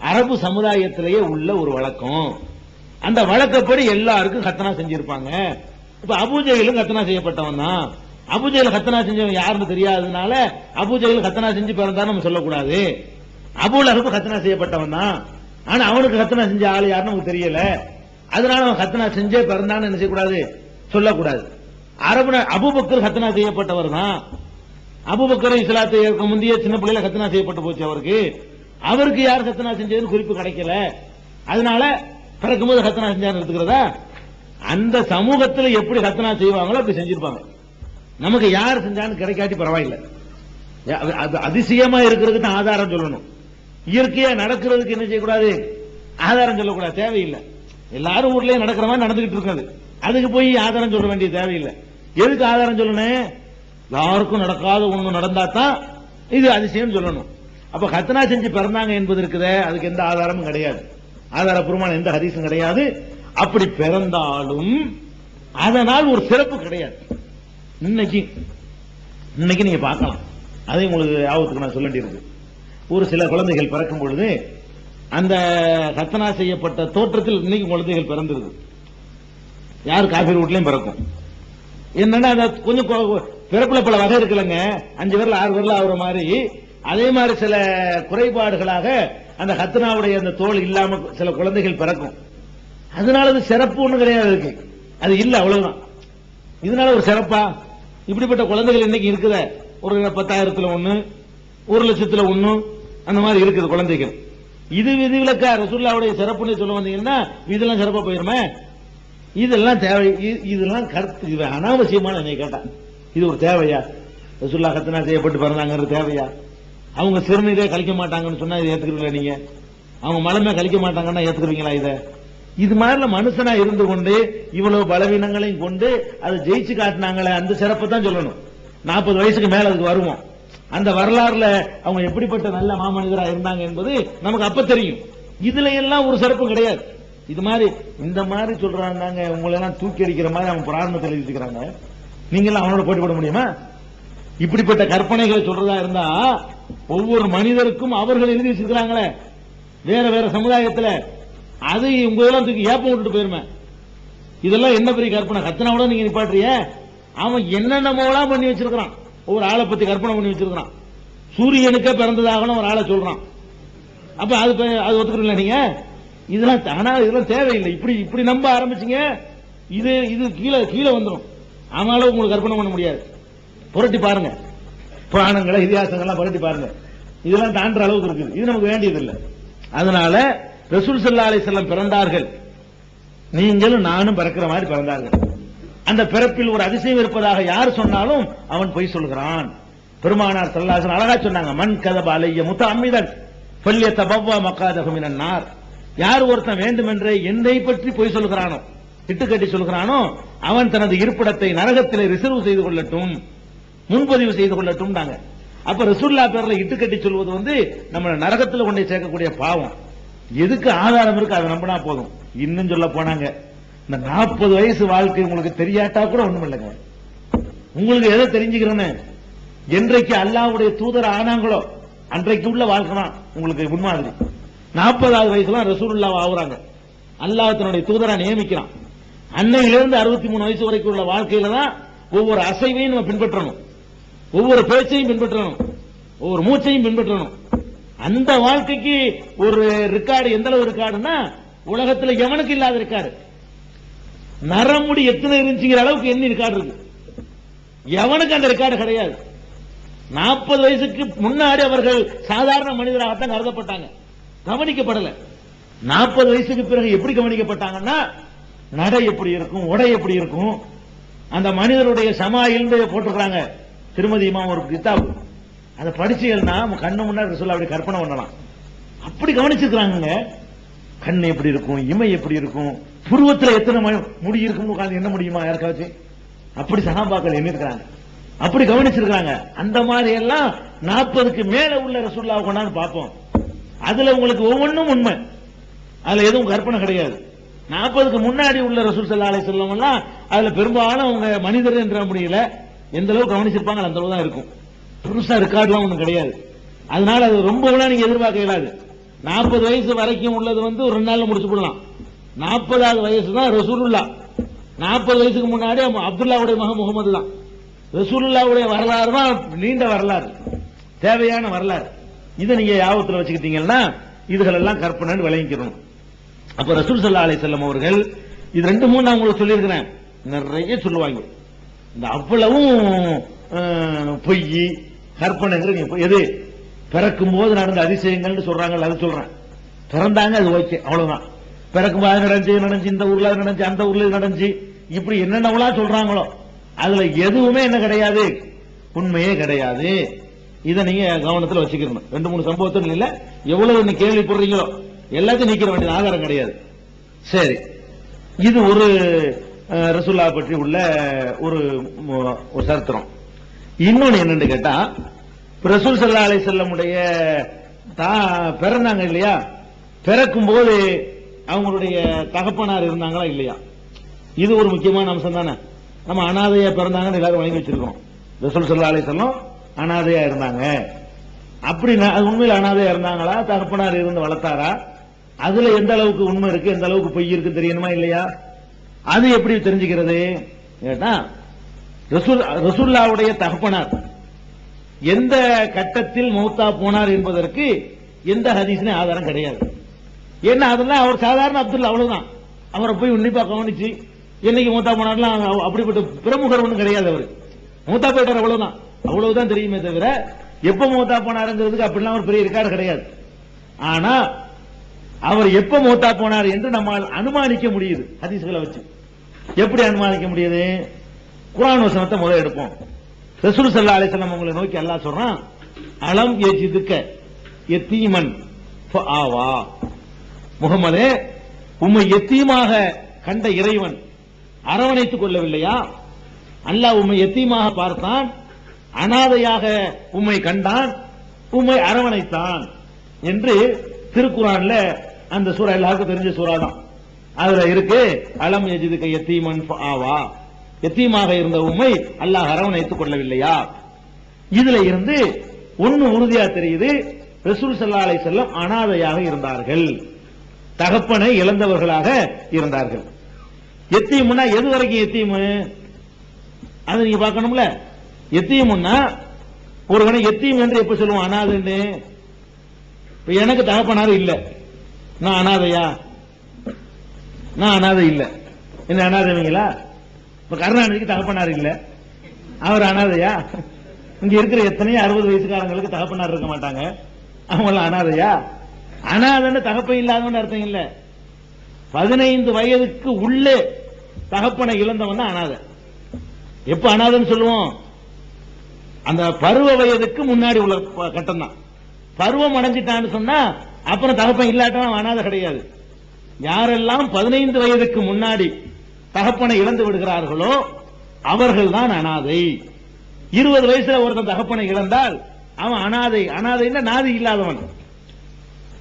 அரபு சமுதாயத்திலேயே உள்ள ஒரு வழக்கம். அந்த வழக்கப்படி எல்லாருக்கும் கத்னா செஞ்சிருப்பாங்க. இப்ப அபூஜஹிலும் கத்னா செய்யப்பட்டவன் தான். அபூஜஹில் கத்னா செஞ்சவன் யாருன்னு தெரியாததுனால அபூஜஹில் கத்னா செஞ்சு பிறந்தா நம்ம சொல்லக்கூடாது. அபூலஹப் கத்னா செய்யப்பட்டவன் தான், ஆனா அவனுக்கு கத்னா செஞ்ச ஆளு யாருன்னு நமக்கு தெரியல, அதனால அவன் கத்னா செஞ்சே பிறந்தான்னு என்ன செய்யக்கூடாது, சொல்லக்கூடாது. அபூபக்கர் கத்னா செய்யப்பட்டவர் தான், அபூபக்கர் இஸ்லாத்தை ஏற்க முந்தைய சின்ன பிள்ளையில கத்னா செய்யப்பட்டு போச்சு அவருக்கு யார் கத்னா செஞ்சதுன்னு குறிப்பு கிடைக்கல. அதனால பிறக்கும்போது கத்னா செஞ்சான்னு எடுத்துக்கிறதா? அந்த சமூகத்தில் எப்படி கத்னா செய்வாங்களோ அப்படி செஞ்சிருப்பாங்க. நமக்கு யார் செஞ்சான்னு கிடைக்காட்டி பரவாயில்லை. அதிசயமா இருக்கிறதுக்கு ஆதாரம் சொல்லணும். இயற்கையா நடக்கிறதுக்கு என்ன செய்யக்கூடாது? ஆதாரம் சொல்லக்கூடாது, தேவையில்லை. எல்லாரும் ஊர்லயே நடக்கிற மாதிரி நடந்துகிட்டு இருக்காது, அதுக்கு போய் ஆதாரம் சொல்ல வேண்டிய தேவையில்லை. எதுக்கு ஆதாரம் சொல்லணும்? யாருக்கும் நடக்காத ஒண்ணு நடந்தா தான் இது அதிசயம் சொல்லணும். அப்ப கத்னா செஞ்சு பிறந்தாங்க என்பது இருக்குதே, அதுக்கு எந்த ஆதாரமும் கிடையாது, ஆதாரப்பூர்வமான எந்த ஹதீஸும் கிடையாது. அப்படி பிறந்தாலும் அதனால் ஒரு சிறப்பு கிடையாது. இன்னைக்கு நீங்க பார்க்கலாம், அதை உங்களுக்கு ஆபத்துக்கு நான் சொல்ல வேண்டியிருக்கு. ஒரு சில குழந்தைகள் பிறக்கும் பொழுது அந்த கத்னா செய்யப்பட்ட தோற்றத்தில் இன்னைக்கு குழந்தைகள் பிறந்திருக்கு. யார் காபீர் வீட்லயும் பிறக்கும். என்னன்னா கொஞ்சம் பிறப்புல பல வகை இருக்குல்லங்க, 5 விரல் 6 விரல் ஆகுற மாதிரி, அதே மாதிரி சில குறைபாடுகளாக அந்த கத்னாவுடைய அந்த தோல் இல்லாம சில குழந்தைகள் பிறக்கும். அதனால அது சிறப்பு ஒண்ணு கிடையாது, இருக்கு அது இல்ல, அவ்வளவுதான். இதனால ஒரு சிறப்பா? இப்படிப்பட்ட குழந்தைகள் இன்னைக்கு இருக்குத, ஒரு 10,000ல் 1, 1,00,000ல் 1, அந்த மாதிரி இருக்குது குழந்தைகள். இது விதிவிலக்கா? ரசூலுல்லாஹ்வுடைய சிறப்புன்னு சொல்ல வந்தீங்கன்னா இதெல்லாம் சிறப்பா போயிருமே. இதெல்லாம் தேவை, இதெல்லாம் கருத்து, இது அனாவசியமான என்னை கேட்டா இது ஒரு தேவையா? ரசூலுல்லாஹ் கத்னா செய்யப்பட்டு பிறந்தாங்கிறது தேவையா? அவங்க சிறுநீரே கழிக்க மாட்டாங்கன்னு சொன்னா இதை ஏத்துக்கிறீங்களா நீங்க? அவங்க மலமே கழிக்க மாட்டாங்கன்னா ஏத்துக்கிறீங்களா இதை? இது மாதிரி மனுஷனா இருந்து கொண்டு இவ்வளவு பலவீனங்களையும் கொண்டு அதை ஜெயிச்சு காட்டினாங்களே, அந்த சிறப்பு தான் சொல்லணும். 40 வயசுக்கு மேல அதுக்கு வருவோம். அந்த வரலாறுல அவங்க எப்படிப்பட்ட நல்ல மாமனிதராக இருந்தாங்க என்பது நமக்கு அப்ப தெரியும். இதுல எல்லாம் ஒரு சிறப்பு கிடையாது. இது மாதிரி இந்த மாதிரி சொல்றாங்க, உங்களை எல்லாம் தூக்கி அடிக்கிற மாதிரி அவங்க பிரார்த்தனை எழுதிக்கிறாங்க. நீங்க எல்லாம் அவனோட போட்டி போட முடியுமா? இப்படிப்பட்ட கற்பனைகளை சொல்றதா இருந்தா ஒவ்வொரு மனிதருக்கும் அவர்கள் எழுதி வச்சிருக்கிறாங்களே வேற வேற சமுதாயத்தில், அது உங்க எல்லாம் தூக்கி ஏப்பம் விட்டுட்டு போயிருமே. இதெல்லாம் என்ன பெரிய கற்பனை? கத்தனாவோட நீங்க நிப்பாட்டுறிய, அவன் என்னென்னமோலாம் பண்ணி வச்சிருக்கான். ஒவ்வொரு ஆளை பத்தி கற்பனை பண்ணி வச்சிருக்கான். சூரியனுக்கே பிறந்ததாக ஒரு ஆளை சொல்றான். அப்ப அது ஒத்துக்கிறீங்களா நீங்க? இதெல்லாம் ஆனா இதெல்லாம் தேவையில்லை. இப்படி நம்ப ஆரம்பிச்சீங்க, இது கீழே வந்துடும். ஆனாலும் உங்களுக்கு கற்பனை பண்ண முடியாது. புரட்டி பாருங்க, புராணங்களை இதிகாசங்கள்லாம் புரட்டி பாருங்க, இதெல்லாம் தாண்டுற அளவுக்கு இருக்குது. இது நமக்கு வேண்டியதில்லை. அதனால ரசூல் ஸல்லல்லாஹு அலைஹி வஸல்லம் பிறந்தார்கள், நீங்களும் நானும் பிறக்கிற மாதிரி பிறந்தார்கள். அந்த பிறப்பில் ஒரு அதிசயம் இருப்பதாக யார் சொன்னாலும் அவன் பொய் சொல்கிறான். பெருமானார் ஸல்லல்லாஹு அலைஹி வஸல்லம் அழகா சொன்னாங்க, மன் கதப அலைய முத்தஅம்மிதன் ஃபல்யதபவ்வா மகாதஹு மினன் நார். யார் ஒருத்தன் வேண்டுமென்றே என்னை பற்றி பொய் சொல்கிறானோ, இட்டுக்கட்டி சொல்கிறானோ, அவன் தனது இருப்பிடத்தை நரகத்திலே ரிசர்வ் செய்து கொள்ளட்டும், முன்பதிவு செய்து கொள்ளட்டும். அப்ப ரசூலுல்லாஹ் பேர்ல இட்டுக்கட்டி சொல்வது நம்ம நரகத்தில் கொண்டே சேர்க்கக்கூடிய பாவம். எதுக்கு ஆதாரம் இருக்கு அதை நம்பினா போதும். இன்னும் சொல்ல போனாங்க, இந்த 40 வயசு வாழ்க்கை உங்களுக்கு தெரியாட்டா கூட ஒண்ணும் இல்லைங்க. உங்களுக்கு எதை தெரிஞ்சுக்கிறேன்னு, என்றைக்கு அல்லாஹ்வுடைய தூதர் ஆனாங்களோ அன்றைக்கு உள்ள வாழ்க்கை தான் உங்களுக்கு முன்மாதிரி. 40வது வயசுல ரசூலுல்லாஹ் ஆகுறாங்க, அல்லாஹ் தன்னுடைய தூதரா நியமிக்கிறான். அன்னையிலிருந்து 63 வயசு வரைக்கும் உள்ள வாழ்க்கையில தான் ஒவ்வொரு அசைவையும் நம்ம பின்பற்றணும், ஒவ்வொரு பேச்சையும் பின்பற்றணும், ஒவ்வொரு மூச்சையும் பின்பற்றணும். அந்த வாழ்க்கைக்கு ஒரு ரெக்கார்டு, எந்த அளவு ரெக்கார்டுன்னா உலகத்தில் எவனுக்கு இல்லாத ரெக்கார்டு. நரமுடி எத்தனை இருந்துச்சுங்கிற அளவுக்கு எண்ணி ரெக்கார்டு இருக்கு, எவனுக்கு அந்த ரெக்கார்டு கிடையாது. 40 வயசுக்கு முன்னாடி அவர்கள் சாதாரண மனிதராகத்தான் கருதப்பட்டாங்க, கவனிக்கப்படல. 40 வயசுக்கு பிறகு எப்படி கவனிக்கப்பட்டாங்கன்னா, நடை எப்படி இருக்கும், உடை எப்படி இருக்கும், அந்த மனிதருடைய சமாயில் போட்டுக்கிறாங்க. திருமதி இமாம் ஒரு கிதாபு, அதை படிச்சீங்கன்னா கண்ணு முன்னாடி சொல்ல அப்படி கற்பனை பண்ணலாம். அப்படி கவனிச்சிருக்கிறாங்க. கண்ணு எப்படி இருக்கும், இமை எப்படி இருக்கும், புருவத்தில் எத்தனை முடி இருக்கும் உட்கார்ந்து என்ன முடியுமா யாருக்காச்சும்? அப்படி சஹாபாக்கள் எண்ணிருக்கிறாங்க, அப்படி கவனிச்சிருக்காங்க. அந்த மாதிரி எல்லாம் 40க்கு மேல உள்ள ரசூலுல்லாஹ் கொண்டாந்து பார்ப்போம். அதுல உங்களுக்கு ஒவ்வொன்றும் உண்மை, அதுல எதுவும் கற்பனை கிடையாது. 40க்கு முன்னாடி உள்ள ரசூல் ஸல்லல்லாஹு அலைஹி வஸல்லம் எல்லாம் அதுல பெரும்பாலும் அவங்க மனிதர் என்ற முடியல, எந்த அளவுக்கு கவனிச்சிருப்பாங்க அந்த அளவு தான் இருக்கும். புதுசா ரெக்கார்ட்லாம் ஒன்றும் கிடையாது. அதனால அது ரொம்ப நீங்க எதிர்பார்க்க இயலாது. 40 வயசு வரைக்கும் உள்ளது ஒரு 2 நாள்ல முடிச்சு போடலாம். 40வது வயசு தான் ரசூலுல்லாஹ். 40 வயசுக்கு முன்னாடி அப்துல்லாவுடைய மகன் முகமது தான். ரசூலுல்லாஹ்வுடைய வரலாறு தான் நீண்ட வரலாறு, தேவையான வரலாறு. இதை நீங்க யாபத்துல வச்சுக்கிட்டீங்கன்னா இதுகள் எல்லாம் கற்பனைன்னு விளங்கிக்கணும். அப்ப ரசூல் ஸல்லல்லாஹு அலைஹி வஸல்லம் அவர்கள் இது 2-3 நான் உங்களுக்கு சொல்லியிருக்கிறேன், நிறைய சொல்லுவாங்க. இந்த அவ்வளவும் பொய் கற்பனைங்கிற எது பிறக்கும் போது நடந்த அதிசயங்கள் சொல்றாங்க, அது சொல்றேன். பிறந்தாங்க அது ஓகே, அவ்வளவுதான். பிறக்கும் போது நடந்துச்சு, இந்த ஊர்ல நடந்துச்சு, அந்த ஊர்ல நடந்துச்சு, இப்படி என்னென்னவளா சொல்றாங்களோ அதுல எதுவுமே என்ன கிடையாது, உண்மையே கிடையாது. இதை நீங்க கவனத்தில் வச்சுக்கணும். 2-3 சம்பவத்தில் இல்ல, எவ்வளவு நீ கேள்விப்படுறீங்களோ எல்லாத்தையும் நீக்கிற வேண்டிய ஆதாரம் கிடையாது. சரி, இது ஒரு ரசூல்லா பற்றி உள்ள ஒரு சரித்திரம். இன்னொன்னு என்னன்னு கேட்டா, ரசூல் ஸல்லல்லாஹு அலைஹி வஸல்லம் உடைய பிறந்தாங்க இல்லையா, பிறக்கும் போது அவங்களுடைய தகப்பனார் இருந்தாங்களா இல்லையா, இது ஒரு முக்கியமான அம்சம் தானே. நம்ம அனாதையா பிறந்தாங்கன்னு எல்லாரும் வழங்கி வச்சிருக்கோம். ரசூல் ஸல்லல்லாஹு அலைஹி வஸல்லம் அனாதையா இருந்தாங்க அப்படின்னா அது உண்மையில் அனாதையா இருந்தாங்களா, தகப்பனார் இருந்து வளர்த்தாரா, அதுல எந்த அளவுக்கு உண்மை இருக்கு, எந்த அளவுக்கு பொய் இருக்கு தெரியணுமா இல்லையா? அது எப்படி தெரிஞ்சுக்கிறது கேட்டா, ரசூலுல்லாஹ்வுடைய தகப்பனார் எந்த கட்டத்தில் மௌத்தா போனார் என்பதற்கு எந்த ஹதீஸ்னே ஆதாரம் கிடையாது. ஏன்னா அதெல்லாம் அவர் சாதாரண அப்துல்லா, அவ்வளவுதான். அவரை போய் உன்னிப்பா கவனிச்சு என்னைக்கு மூத்தா போனார்லாம் அப்படிப்பட்ட பிரமுகர் ஒன்றும் கிடையாது. அவர் மூத்தா போயிட்டார், அவ்வளவுதான். அவ்வளவுதான் தெரியுமே தவிர எப்ப மூத்தா போனாருங்கிறதுக்கு அப்படிலாம் ஒரு பெரிய ரெக்கார்டு கிடையாது. ஆனா அவர் எப்ப மூத்தா போனார் என்று நம்மால் அனுமானிக்க முடியுது ஹதீஸ்களை வச்சு. எப்படி அனுமானிக்க முடியுது? குர்ஆன் வசனத்தை முதல்ல எடுப்போம். ரசூல் ஸல்லல்லாஹு அலைஹி வஸல்லம் உங்களை நோக்கி அல்லாஹ் சொல்றான், அலம் யஜிதுக யதீமன் ஃபஆவா. முகமதே, உம்மை யத்தீமாக கண்ட இறைவன் அரவணைத்துக் கொள்ளவில்லையா? அல்லாஹ் உம்மை யத்தீமாக பார்த்தான், அனாதையாக உம்மை கண்டான், உம்மை அரவணைத்தான் என்று திருக்குர்ஆன்ல அந்த சூரா எல்லாருக்கும் தெரிஞ்ச சூரா தான். அதுல இருக்கு, அலம் யஜிதுக யதீமன் ஃபஆவா, யத்தீமாக இருந்த உம்மை அல்லாஹ் அரவணைத்துக் கொள்ளவில்லையா? இதுல இருந்து ஒன்னு உறுதியா தெரியுது, ரசூல் ஸல்லல்லாஹு அலைஹி வஸல்லம் அனாதையாக இருந்தார்கள், தகப்பனை இழந்தவர்களாக இருந்தார்கள். எத்தீம்னா எது வரைக்கும் எத்தீமு அது நீங்க பார்க்கணும்ல. எத்தீம்னா ஒருவனை எத்தீம் என்று எப்ப சொல்லுவோம், அனாதைன்னு. இப்ப எனக்கு தகப்பனார் இல்ல, நான் அனாதையா? நான் அனாதை இல்ல. என்ன அனாதைங்களா? இப்ப கருணாநிதிக்கு தகப்பனார் இல்ல, அவர் அனாதையா? இங்க இருக்கிற எத்தனையோ 60 வயசுக்காரங்களுக்கு தகப்பனார் இருக்க மாட்டாங்க, அவங்க அனாதையா? அனாதைன்னு தகப்பன் இல்லாதவன் அர்த்தம் இல்ல. 15 வயதுக்கு உள்ளே தகப்பனை இழந்தவன் தான் அனாதை. எப்ப அனாதைன்னு சொல்லுவோம்? அந்த பருவ வயதுக்கு முன்னாடி உள்ள கட்டம் தான். பருவம் அடைஞ்சிட்டான்னு சொன்னா அப்புறம் தகப்பன் இல்லாட்டவன் அனாதை கிடையாது. யாரெல்லாம் 15 வயதுக்கு முன்னாடி தகப்பனை இழந்து விடுகிறார்களோ அவர்கள் தான் அனாதை. 20 வயசுல ஒருத்தன் தகப்பனை இழந்தால் அவன் அனாதை. அனாதைன்னா நாதி இல்லாதவன்.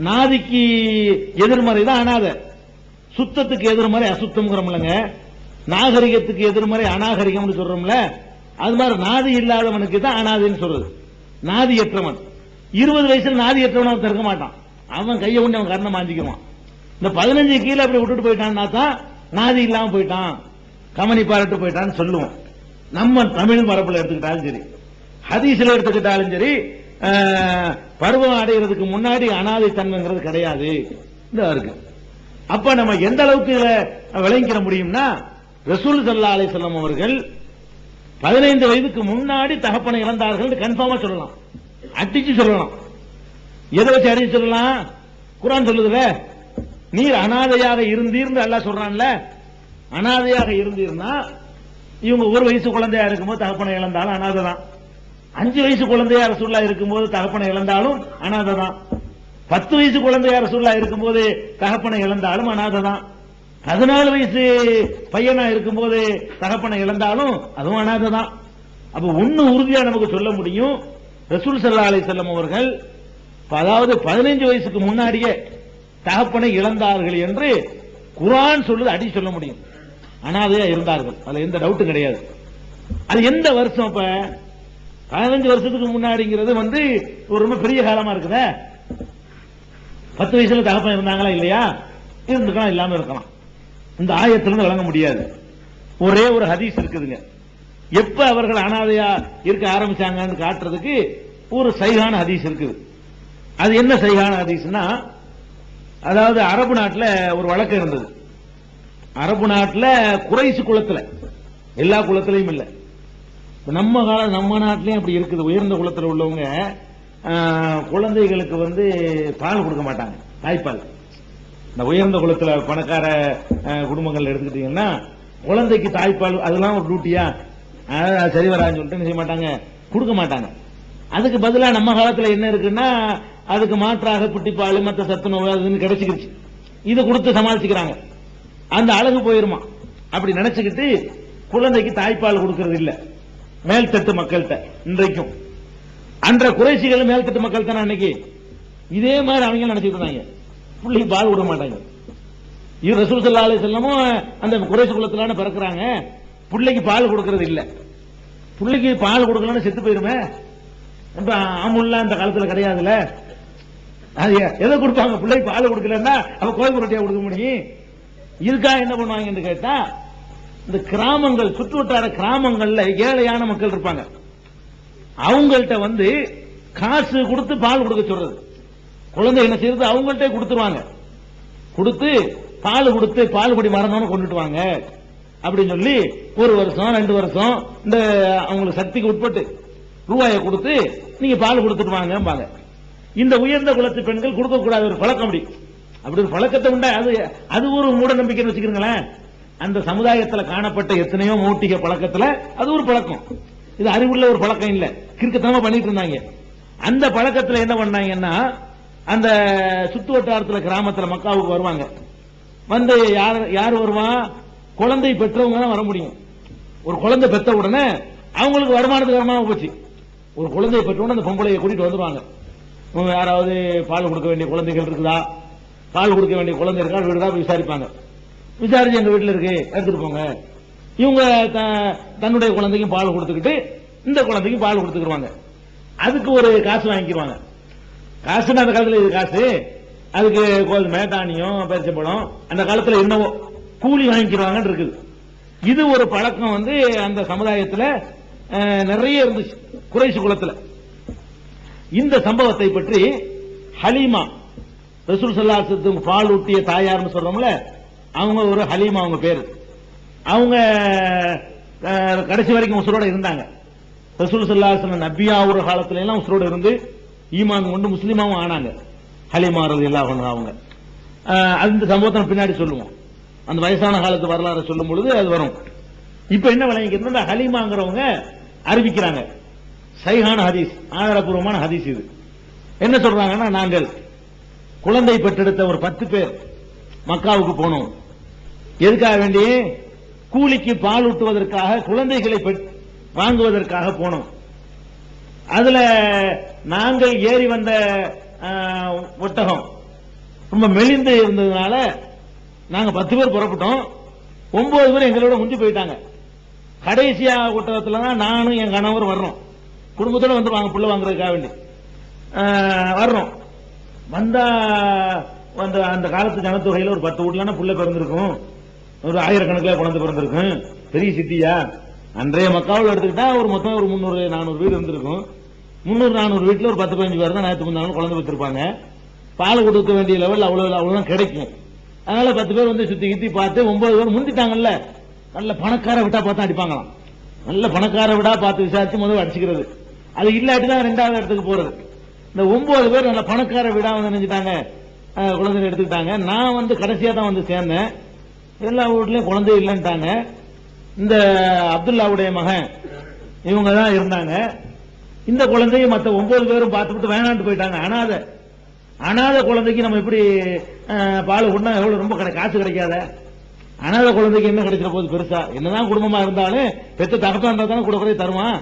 நாதிக்கு எதிர்மறை தான் அனாதை. சுத்தத்துக்கு எதிர்மறை அசுத்தம்ங்கிறோம்லங்க, நாகரிகத்துக்கு எதிர்மறை அநாகரிகம்னு சொல்றோம்ல, அது மாதிரி நாதி இல்லாதவனுக்கு தான் அனாதைன்னு சொல்றது. நாதியற்றவன் 20 வயசுல நாதியற்றவன் அவன் இருக்க மாட்டான், அவன் கையை கொண்டு அவன் கர்ணம் மாஞ்சிக்குவான். இந்த 15 கீழே அப்படி விட்டுட்டு போயிட்டான்னா தான் நாதி இல்லாம போயிட்டான், கமனி பாராட்டு போயிட்டான்னு சொல்லுவோம். நம்ம தமிழ் மரபுல எடுத்துக்கிட்டாலும் சரி, ஹதீஸ்ல எடுத்துக்கிட்டாலும் சரி, பருவம் அடைகிறதுக்கு முன்னாடி அனாதை தன்மைங்கிறது கிடையாது இருக்கு. அப்ப நம்ம எந்த அளவுக்கு விளங்கிக்கிற முடியும்னா, ரசூல் ஸல்லல்லாஹு அலைஹி வஸல்லம் அவர்கள் 15 வயதுக்கு முன்னாடி தகப்பனை இழந்தார்கள் கன்ஃபார்மா சொல்லலாம், அடிச்சு சொல்லலாம். எதை வச்சு அடிச்சு சொல்லலாம்? குர்ஆன் சொல்லுதுல, நீர் அனாதையாக இருந்தீர்னு அல்லாஹ் சொல்றான்ல. அனாதையாக இருந்தீர்னா இவங்க 1 வயசு குழந்தையா இருக்கும்போது தகப்பனை இழந்தாலும் அனாதை தான். 5 வயசு குழந்தையா ரசூலுல்லாஹ் இருக்கும்போது தகப்பனை இழந்தாலும் அனாதை தான். 10 வயசு குழந்தையா ரசூலுல்லாஹ் இருக்கும்போது தகப்பனை இழந்தாலும் அனாதை தான். 14 வயசு பையனா இருக்கும்போது தகப்பனை இழந்தாலும் அதுவும் அனாதை தான். அப்ப ஒண்ணு உறுதியா நமக்கு சொல்ல முடியும், ரசூல் ஸல்லல்லாஹு அலைஹி வஸல்லம் அவர்கள் அதாவது 15 வயசுக்கு முன்னாடியே தகப்பனை இழந்தார்கள் என்று குர்ஆன் சொல்லுது, அடி சொல்ல முடியும். அனாதையா இருந்தார்கள், அதுல எந்த டவுட்டும் கிடையாது. அது எந்த வருஷம்? இப்ப 15 வருஷத்துக்கு முன்னாடிங்கிறது ஒரு ரொம்ப பெரிய காலமா இருக்குத. 10 வயசுல தகப்பன் இருந்தாங்களா இல்லையா? இருந்துக்கலாம், இல்லாம இருக்கலாம். இந்த ஆயத்திலிருந்து வழங்க முடியாது. ஒரே ஒரு ஹதீஸ் இருக்குதுங்க, எப்ப அவர்கள் அனாதையா இருக்க ஆரம்பிச்சாங்கன்னு காட்டுறதுக்கு ஒரு சைகான ஹதீஸ் இருக்குது. அது என்ன சைகான ஹதீஸ்னா, அதாவது அரபு நாட்டில் ஒரு வழக்கம் இருந்தது. அரபு நாட்டில் குறைஷ் குலத்தில், எல்லா குலத்திலையும் இல்ல, நம்ம நாட்டிலேயும் அப்படி இருக்குது. உயர்ந்த குலத்தில் உள்ளவங்க குழந்தைகளுக்கு பால் கொடுக்க மாட்டாங்க, தாய்ப்பால். இந்த உயர்ந்த குலத்தில் பணக்கார குடும்பங்கள் எடுத்துக்கிட்டீங்கன்னா குழந்தைக்கு தாய்ப்பால் அதெல்லாம் ஒரு டியூட்டியா, சரி வரான்னு சொல்லிட்டு என்ன செய்ய மாட்டாங்க, கொடுக்க மாட்டாங்க. அதுக்கு பதிலா நம்ம காலத்துல என்ன இருக்குன்னா அதுக்கு மாற்றாக புட்டிப்பால் மற்ற சத்துணவு அதுன்னு கிடைச்சிக்கிச்சு, இதை கொடுத்து சமாளிச்சுக்கிறாங்க. அந்த அழகு போயிருமா அப்படி நினைச்சுக்கிட்டு குழந்தைக்கு தாய்ப்பால் கொடுக்கறது இல்ல மேல்தட்டு மக்கள்கிட்ட. இன்றைக்கும் அன்ற குறைசிகள் மேல்தட்டு மக்கள் தானே அன்னைக்கு இதே மாதிரி அவங்க நினைச்சிட்டு இருந்தாங்க, பிள்ளைக்கு பால் கொடுக்க மாட்டாங்க. இது ரசூல் ஸல்லல்லாஹு அலைஹி வஸல்லமும் அந்த குறைசி குலத்திலான பிறக்கிறாங்க, பிள்ளைக்கு பால் கொடுக்கறது இல்ல. பிள்ளைக்கு பால் கொடுக்கலன்னு செத்து போயிருமே, ஆமுல்ல அந்த காலத்துல கிடையாதுல. அது எதை கொடுப்பாங்க, பிள்ளைக்கு பால் கொடுக்கலன்னா அவ கோயில் ரொட்டியா கொடுக்க முடியும். இதுக்காக என்ன பண்ணுவாங்க கேட்டா, இந்த கிராமங்கள் சுற்று வட்டார கிராமங்கள்ல ஏழையான மக்கள் இருப்பாங்க, அவங்கள்ட்ட காசு கொடுத்து பால் கொடுக்க சொல்றது. குழந்தை என்ன செய்யறது, அவங்கள்ட்ட கொடுத்துருவாங்க. கொடுத்து பால் கொடுத்து பால் குடி மறந்தவனு கொண்டுட்டு வாங்க அப்படின்னு சொல்லி 1 வருஷம் 2 வருஷம் இந்த அவங்களுக்கு சக்திக்கு உட்பட்டு ரூபாயை கொடுத்து நீங்க பால் கொடுத்துட்டு வாங்க. இந்த உயர்ந்த குலத்து பெண்கள் கொடுக்க கூடாத ஒரு பழக்கம், அப்படி ஒரு பழக்கத்தை உண்டா, அது ஒரு மூட நம்பிக்கைன்னு வச்சுக்கிறீங்களேன். அந்த சமுதாயத்தில் காணப்பட்ட எத்தனையோ மூட்டிக பழக்கத்துல அது ஒரு பழக்கம். இது அறிவுள்ள ஒரு பழக்கம் இல்ல, கிறுக்கத்தனமா பண்ணிட்டு இருந்தாங்க. அந்த பழக்கத்துல என்ன பண்ணாங்கன்னா, அந்த சுத்து வட்டாரத்தில் கிராமத்தில் மக்காவுக்கு வருவாங்க. யார் வருவான், குழந்தை பெற்றவங்க தான் வர முடியும். ஒரு குழந்தை பெற்ற உடனே அவங்களுக்கு வருமானத்துக்கு வருமானம் போச்சு. ஒரு குழந்தையை பெற்ற உடனே அந்த பொம்பளையை கூட்டிட்டு வந்துருவாங்க. யாராவது பால் கொடுக்க வேண்டிய குழந்தைகள் இருக்குதா, பால் கொடுக்க வேண்டிய குழந்தை இருக்கா, வீடுதா விசாரிப்பாங்க. விசாரிச்சு எங்க வீட்டுல இருக்கு எடுத்துட்டு போங்க. இவங்க தன்னுடைய குழந்தைக்கும் பால் கொடுத்துக்கிட்டு இந்த குழந்தைக்கும் பால் கொடுத்துக்கிடுவாங்க. அதுக்கு ஒரு காசு வாங்கிக்குவாங்க. காசுன்னு அந்த காலத்துல இது காசு, அதுக்கு கோதுமை தானியம் பரிசப்பழம் அந்த காலத்துல என்னவோ கூலி வாங்கிக்கிறாங்கன்னு இருக்குது. இது ஒரு பழக்கம் அந்த சமுதாயத்தில் நிறைய இருந்துச்சு குறைஷ் குலத்துல. இந்த சம்பவத்தை பற்றி ஹலீமா, ரசூல் ஸல்லல்லாஹு அலைஹி வஸல்லம் பால் ஊட்டிய தாயார்னு சொல்றோம்ல, அவங்க ஒரு ஹலீமா, அவங்க பேரு. அவங்க கடைசி வரைக்கும் உசுரோட இருந்தாங்க. ரசூல் ஸல்லல்லாஹு அலைஹி வஸல்லம் நபியா ஒரு காலத்துல எல்லாம் உசுரோட இருந்து ஈமான் கொண்டு முஸ்லிமாவும் ஆனாங்க. ஹலீமா ரலியல்லாஹு அன்ஹா அவங்க. அந்த சம்பவத்தை பின்னாடி சொல்லுவோம், அந்த வயசான காலத்து வரலாறு சொல்லும் பொழுது அது வரும். இப்ப என்ன விளங்கிக்கிறது, ஹலீமாங்கிறவங்க அறிவிக்கிறாங்க, சஹீஹான ஹதீஸ், ஆதாரபூர்வமான ஹதீஸ். இது என்ன சொல்றாங்கன்னா, நாங்கள் குழந்தை பெற்றெடுத்த ஒரு 10 பேர் மக்காவுக்கு போனோம். எதுக்காக வேண்டி, கூலிக்கு பால் ஊட்டுவதற்காக, குழந்தைகளை வாங்குவதற்காக போனோம். அதுல நாங்கள் ஏறி வந்த ஒட்டகம் ரொம்ப மெலிந்து இருந்ததுனால நாங்க 10 பேர் புறப்பட்டோம். 9 பேர் எங்களோட முந்தி போயிட்டாங்க. கடைசியா ஒட்டகத்துல தான் நானும் என் கணவர் வர்றோம். குடும்பத்தோட வந்துருவாங்க புள்ள வாங்குறதுக்காக வேண்டி வர்றோம். வந்தா அந்த காலத்து ஜனத்தொகையில ஒரு 10 வீட்டுல புள்ள பிறந்திருக்கும், ஒரு 1000கணக்கில் குழந்தை பிறந்திருக்கும். பெரிய சிட்டியா, அன்றைய மக்காவில் எடுத்துக்கிட்டா ஒரு மொத்தம் ஒரு 300-400 வீடு இருந்திருக்கும். 300-400 வீட்டுல ஒரு 10-15 பேர் தான் நேற்று முன்னாலும் குழந்தை பெற்றிருப்பாங்க. பால் கொடுக்க வேண்டிய லெவல் அவ்வளவுதான் கிடைக்கும். அதனால 10 பேர் சுத்தி கித்தி பார்த்து 9 பேர் முந்திட்டாங்கல்ல. நல்ல பணக்கார விட்டா பார்த்து அடிப்பாங்களாம். நல்ல பணக்கார விடா பார்த்து விசாரிச்சு முதல்ல அடிச்சுக்கிறது. அது இல்லாட்டி தான் 2வது இடத்துக்கு போறது. இந்த 9 பேர் நல்ல பணக்கார விடா நினைச்சிட்டாங்க, குழந்தை எடுத்துக்கிட்டாங்க. நான் கடைசியா தான் சேர்ந்தேன். எல்லா வீட்லயும் குழந்தை இல்லைன்ட்டாங்க. இந்த அப்துல்லாவுடைய மகன் இவங்க தான் இருந்தாங்க. இந்த குழந்தைய மற்ற 9 பேரும் பார்த்துட்டு வேணான்ட்டு போயிட்டாங்க. அனாத குழந்தைக்கு நம்ம எப்படி பால் உடனே எவ்வளவு ரொம்ப காசு கிடைக்காத, அனாத குழந்தைக்கு என்ன கிடைக்கிற போது பெருசா, என்னதான் குடும்பமா இருந்தாலும் பெத்த தகப்பன் இருந்தா தானே கூட தருவான்.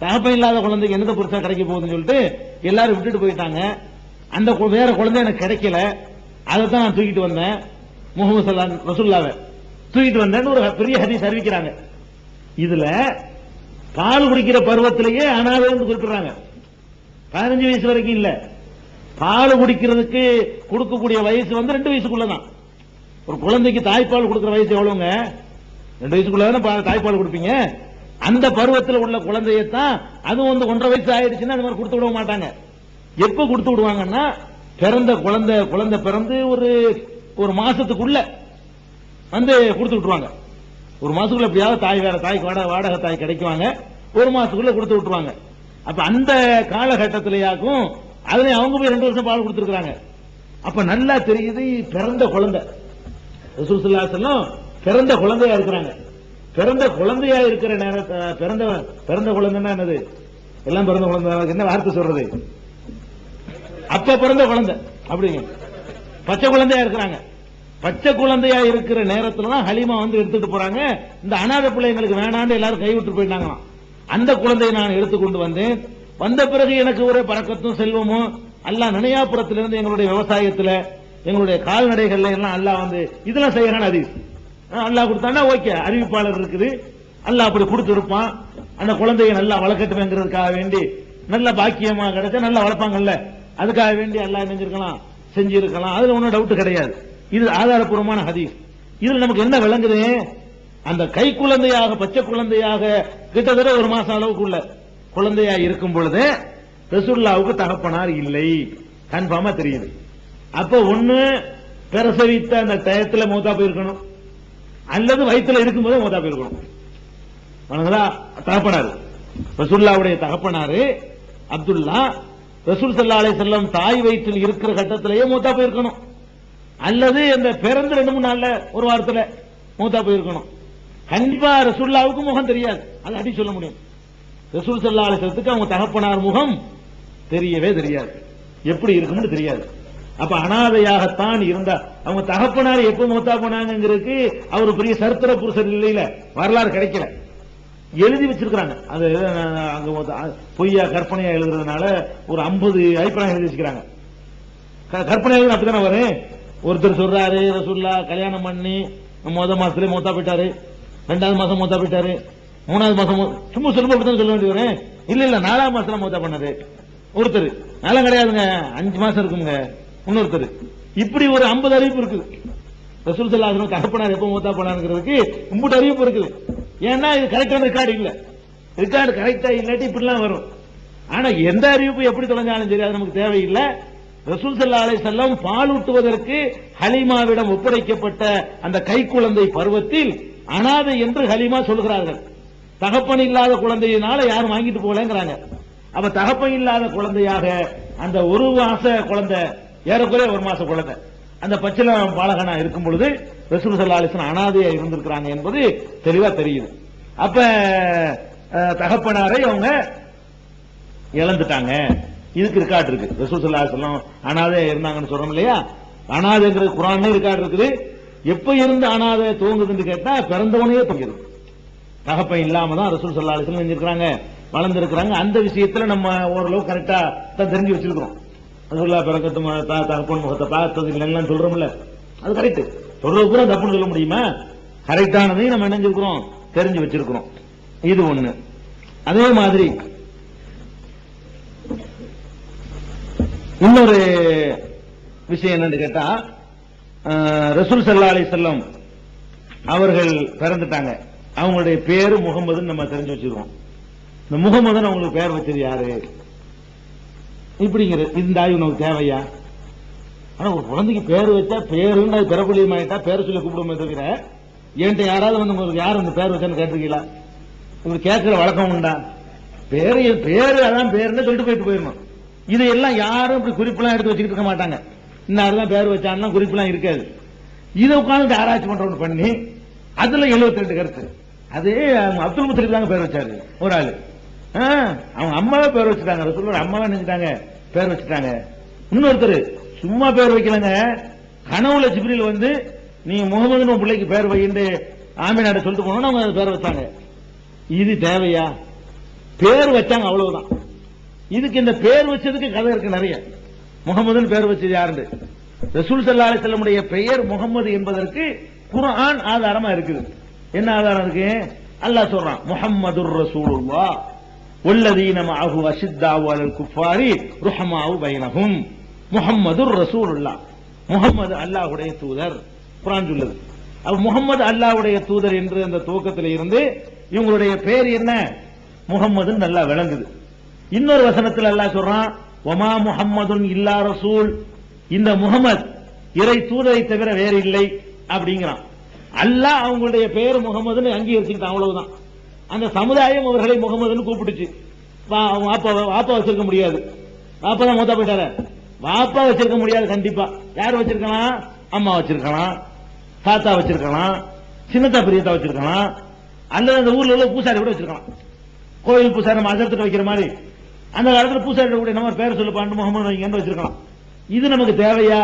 தகப்பன் இல்லாத குழந்தைக்கு என்னது பெருசா கிடைக்க போகுதுன்னு சொல்லிட்டு எல்லாரும் விட்டுட்டு போயிட்டாங்க. அந்த வேற குழந்தை எனக்கு கிடைக்கல, அதை தான் நான் தூக்கிட்டு வந்தேன். முகமது ரசூலுல்லாஹ்வை தூக்கிட்டு வந்தேன்னு ஒரு பெரிய ஹதீஸ் அறிவிக்கிறாங்க. இதுல பால் குடிக்கிற பருவத்திலேயே அனாதை குறிப்பிடுறாங்க. 15 வயசு வரைக்கும் இல்ல, பால் குடிக்கிறதுக்கு கொடுக்கக்கூடிய வயசு 2 வயசுக்குள்ளதான். ஒரு குழந்தைக்கு தாய்ப்பால் கொடுக்கிற வயசு எவ்வளவுங்க, 2 வயசுக்குள்ளதான தாய்ப்பால் கொடுப்பீங்க. அந்த பருவத்தில் உள்ள குழந்தையத்தான், அதுவும் 1.5 வயசு ஆயிடுச்சுன்னா அந்த மாதிரி கொடுத்து விட மாட்டாங்க. எப்ப கொடுத்து விடுவாங்கன்னா, பிறந்த குழந்தை பிறந்து ஒரு மாசத்துக்குள்ள கொடுத்து விட்டுருவாங்க. ஒரு மாசத்துக்குள்ள எப்படியாவது தாய் வேற தாய்க்கு வாடகை தாய் கிடைக்குவாங்க. ஒரு மாசத்துக்குள்ள கொடுத்து விட்டுருவாங்க. அப்ப அந்த காலகட்டத்திலேயாக்கும் அதுல அவங்க போய் 2 வருஷம் பால் கொடுத்துருக்காங்க. அப்ப நல்லா தெரியுது பிறந்த குழந்தை ரசூல் ஸல்லல்லாஹு அலைஹி வஸல்லம் பிறந்த குழந்தையா இருக்கிறாங்க. பிறந்த குழந்தையா இருக்கிற நேரத்தை பிறந்த குழந்தைன்னா என்னது? எல்லாம் பிறந்த குழந்தை என்ன வார்த்தை சொல்றது? அப்ப பிறந்த குழந்தை அப்படிங்க பச்சை குழந்தையா இருக்கிறாங்க. பச்சை குழந்தையா இருக்கிற நேரத்துல தான் ஹலீமா வந்து எடுத்துட்டு போறாங்க. இந்த அனாதை பிள்ளைங்களுக்கு வேணான்னு எல்லாரும் கைவிட்டு போயிட்டாங்களாம். அந்த குழந்தையை நான் எடுத்துக்கொண்டு வந்தேன். வந்த பிறகு எனக்கு ஒரு பறக்கத்தும் செல்வமும் அல்லாஹ் நினையாபுரத்திலிருந்து எங்களுடைய விவசாயத்துல எங்களுடைய கால்நடைகள்ல எல்லாம் அல்லாஹ் வந்து இதெல்லாம் செய்யறான். ஹதீஸ் அல்லாஹ் கொடுத்தானா ஓகே, அறிவிப்பாளர் இருக்குது, அல்லாஹ் அப்படி கொடுத்திருப்பான். அந்த குழந்தையை நல்லா வளர்க்கட்டுமேங்கிறதுக்காக வேண்டி நல்ல பாக்கியமா கிடைச்சா நல்லா வளர்ப்பாங்கல்ல, அதுக்காக வேண்டி அல்லாஹ் நினைஞ்சிருக்கலாம், செஞ்சிருக்கலாம். அதுல ஒன்னும் டவுட் கிடையாது. இது ஆதாரப்பூர்வமான ஹதீஸ். இதுல நமக்கு என்ன விளங்குது? அந்த கை குழந்தையாக பச்சை குழந்தையாக கிட்டத்தட்ட ஒரு மாசம் அளவுக்குள்ள குழந்தையா இருக்கும் பொழுது ரசூலுல்லாஹ்வுக்கு தகப்பனார் இல்லை, கன்ஃபார்மா தெரியுது. அப்ப ஒண்ணு பிரசவித்த அந்த டயத்துல மௌத்தா போயிருக்கணும், அல்லது வயிற்றுல இருக்கும்போது மௌத்தா போயிருக்கணும். தகப்பனார் ரசூலுல்லாஹ்வுடைய தகப்பனாரு அப்துல்லா ரசூல் ஸல்லல்லாஹு அலைஹி வஸல்லம் தாய் வயிற்றில் இருக்கிற கட்டத்திலேயே மௌத்தா போயிருக்கணும், அல்லது அந்த பிறந்த 2-3 நாள்ல ஒரு வாரத்துல மௌத்தா போயிருக்கணும். கண்டிப்பா ரசூலுல்லாஹ்வுக்கு முகம் தெரியாது, அது அடி சொல்ல முடியும். ரசூல் ஸல்லல்லாஹு அலைஹி வஸல்லத்துக்கு அவங்க தகப்பனார் முகம் தெரியவே தெரியாது, எப்படி இருக்கும்னு தெரியாது. அப்ப அனாதையாகத்தான் இருந்தா அவங்க தகப்பனார் எப்ப மௌத்தா போனாங்கிறதுக்கு அவர் பெரிய சரித்திர புருஷர் இல்லையில, வரலாறு கிடைக்கல, எழுதி வச்சிருக்காங்க. அது அங்க பொய்யா கற்பனையா எழுதுறதுனால ஒரு 50 அபிப்பிராயம் எழுதி வச்சுக்கிறாங்க. கற்பனை அப்படித்தானே வரும். ஒருத்தர் சொல்றாரு ரசூலுல்லாஹ் கல்யாணம் பண்ணி முதல் மாசத்துல மௌத்தா போயிட்டாரு, 2வது மாசம் மௌத்தா போயிட்டாரு, 3வது மாசம் சும்மா சொல்ல சொல்ல வேண்டி வரும். இல்ல 4வது மாசத்துல மௌத்தா பண்ணாரு ஒருத்தர், நல்லா கிடையாதுங்க 5 மாசம் இருக்குங்க இன்னொருத்தர். இப்படி ஒரு 50 அறிவிப்பு இருக்குது. ரசூல் ஸல்லல்லாஹு அலைஹி வஸல்லம் தகப்பனார் எப்ப மௌத்தா போனாருங்கிறதுக்கு இம்புட்டு அறிவிப்பு இருக்குது. ஏன்னா இது கரெக்டான ரெக்கார்டு இல்ல, ரெக்கார்டு கரெக்டா இல்லாட்டி இப்படிலாம் வரும். ஆனா எந்த அறிவிப்பு எப்படி தொலைஞ்சாலும் சரி அது நமக்கு தேவையில்லை. ரசூல் ஸல்லல்லாஹு அலைஹி வஸல்லம் பால் ஊட்டுவதற்கு ஹலீமாவிடம் ஒப்படைக்கப்பட்ட அந்த கைக்குழந்தை பருவத்தில் அனாதை என்று ஹலீமா சொல்கிறார்கள். தகப்பன் இல்லாத குழந்தையினால யாரும் வாங்கிட்டு போகலங்கிறாங்க. அப்ப தகப்பன் இல்லாத குழந்தையாக அந்த ஒரு மாச குழந்தை, ஏறக்குறைய ஒரு மாச குழந்தை, அந்த பச்சில பாலகனா இருக்கும் பொழுது ரசூல் ஸல்லல்லாஹு அலைஹி வஸல்லம் அனாதையா இருந்திருக்கிறாங்க என்பது தெளிவா தெரியுது. அப்ப தகப்பனாரை அவங்க இழந்துட்டாங்க. இதுக்கு ரெக்கார்டு இருக்கு. ரசூல் ஸல்லல்லாஹு அலைஹி வஸல்லம் அனாதையா இருந்தாங்கன்னு சொல்றோம் இல்லையா, அனாதைங்கிற குர்ஆன்ல ரெக்கார்டு இருக்குது. எப்ப இருந்து அனாதை துவங்குதுன்னு கேட்டா பிறந்தவனையே துவங்குது. தகப்பன் இல்லாம தான் ரசூல் ஸல்லல்லாஹு அலைஹி வஸல்லம் செஞ்சிருக்காங்க, வளர்ந்திருக்கிறாங்க. அந்த விஷயத்துல நம்ம ஓரளவு கரெக்டா தான் தெரிஞ்சு வச்சிருக்கிறோம். ரசூலுல்லாஹ் பிறக்கட்டும் தகப்பன் முகத்தை பார்த்தது இல்லைன்னு சொல்றோம்ல, அது கரெக்ட். சொல்றது கூட தப்புன்னு சொல்ல முடியுமா? கரெக்டானதையும் நம்ம நினைஞ்சிருக்கிறோம், தெரிஞ்சு வச்சிருக்கிறோம். இது ஒண்ணு. அதே மாதிரி இன்னொரு விஷயம் என்னன்னு கேட்டா, ரசூல் ஸல்லல்லாஹு அலைஹி வஸல்லம் அவர்கள் பிறந்துட்டாங்க, அவங்களுடைய பேரு முகமதுன்னு நம்ம தெரிஞ்சு வச்சிருக்கோம். இந்த முகமதுன்னு அவங்களுக்கு பேர் வச்சது யாரு இப்படிங்கிற இந்த ஆய்வு நமக்கு தேவையா? ஆனா ஒரு குழந்தைக்கு பேர் வச்சா பேருன்னு அது பிரபலியமாயிட்டா பேர் சொல்லி கூப்பிடுமே தவிர, என்கிட்ட யாராவது வந்து உங்களுக்கு யார் அந்த பேர் வச்சான்னு கேட்டிருக்கீங்களா? உங்களுக்கு கேட்கிற வழக்கம் உண்டா? பேரு அதான் பேருன்னு சொல்லிட்டு போயிட்டு போயிடணும். இதையெல்லாம் யாரும் இப்படி குறிப்பெல்லாம் எடுத்து வச்சுக்கிட்டு இருக்க மாட்டாங்க. இன்னாருதான் பேர் வச்சான்னா குறிப்பெல்லாம் இருக்காது. இதை உட்காந்து ஆராய்ச்சி பண்றவங்க பண்ணி அதுல 72 கருத்து. அதே அப்துல் முத்தலிப் தாங்க பேர் வச்சாரு ஒரு ஆளு. அவங்க அம்மாவே பேர் வச்சுட்டாங்க, ரசூலுல்லாஹ் அம்மாவே நினைச்சிட்டாங்க பேர் வச்சுட்டாங்க. இன்னொருத்தர் சும்மா பேர் வைக்கலங்க, கனவுல ஜிப்ரீல் வந்து நீங்க முகமதுன்னு பிள்ளைக்கு பேர் வைன்னு ஆமினாட்ட சொல்லிட்டு போனோம்னு அவங்க அது பேர் வச்சாங்க. இது தேவையா? பேர் வச்சாங்க அவ்வளவுதான். இதுக்கு இந்த பேர் வச்சதுக்கு கதை இருக்கு நிறைய. முகமதுன்னு பேர் வச்சது யாரு? ரசூல் ஸல்லல்லாஹு அலைஹி வஸல்லம் பெயர் முகமது என்பதற்கு குர்ஆன் ஆதாரமா இருக்குது. என்ன ஆதாரம் இருக்கு? அல்லாஹ் சொல்றான், முஹம்மதுர் ரசூலுல்லாஹ் வல்லதீன மஅஹு அஷித்தாஉ அலல் குஃபாரி ருஹமாஉ பைனஹும். முஹம்மதுர் ரசூலுல்லாஹ், முஹம்மது அல்லாஹ்வுடைய தூதர். குர்ஆன் சொல்லுது. அப்ப முஹம்மது அல்லாஹ்வுடைய தூதர் என்று அந்த துவக்கத்தில் இருந்து இவங்களுடைய பேர் என்ன? முஹம்மதுன்னு நல்லா விளங்குது. இன்னொரு வசனத்தில் அல்லாஹ் சொல்றான், வமா முஹம்மதுன் இல்லா ரசூல், இந்த முகமது இறை தூதரை தவிர வேறு இல்லை அப்படிங்கிறான். அல்லாஹ் அவங்களுடைய பெயர் முகமதுன்னு அங்கீகரிச்சுக்கிட்டான், அவ்வளவுதான். அந்த சமுதாயம் அவர்களை முகமதுன்னு கூப்பிட்டுச்சு. வாப்பா வச்சிருக்க முடியாது, வாப்பா தான் மூத்தா போயிட்டாரு, வாப்பா வச்சிருக்க முடியாது. கண்டிப்பா யார் வச்சிருக்கலாம்? அம்மா வச்சிருக்கலாம், தாத்தா வச்சிருக்கலாம், சின்னத்தா பெரியத்தா வச்சிருக்கலாம், அல்லது அந்த ஊர்ல உள்ள பூசாரி கூட வச்சிருக்கலாம். கோயில் பூசாரி நம்ம அசரத்துட்டு வைக்கிற மாதிரி அந்த காலத்துல பூசாரி கூட நம்ம பேர் சொல்லுப்பாண்டு முகமது வைங்கன்னு வச்சிருக்கலாம். இது நமக்கு தேவையா?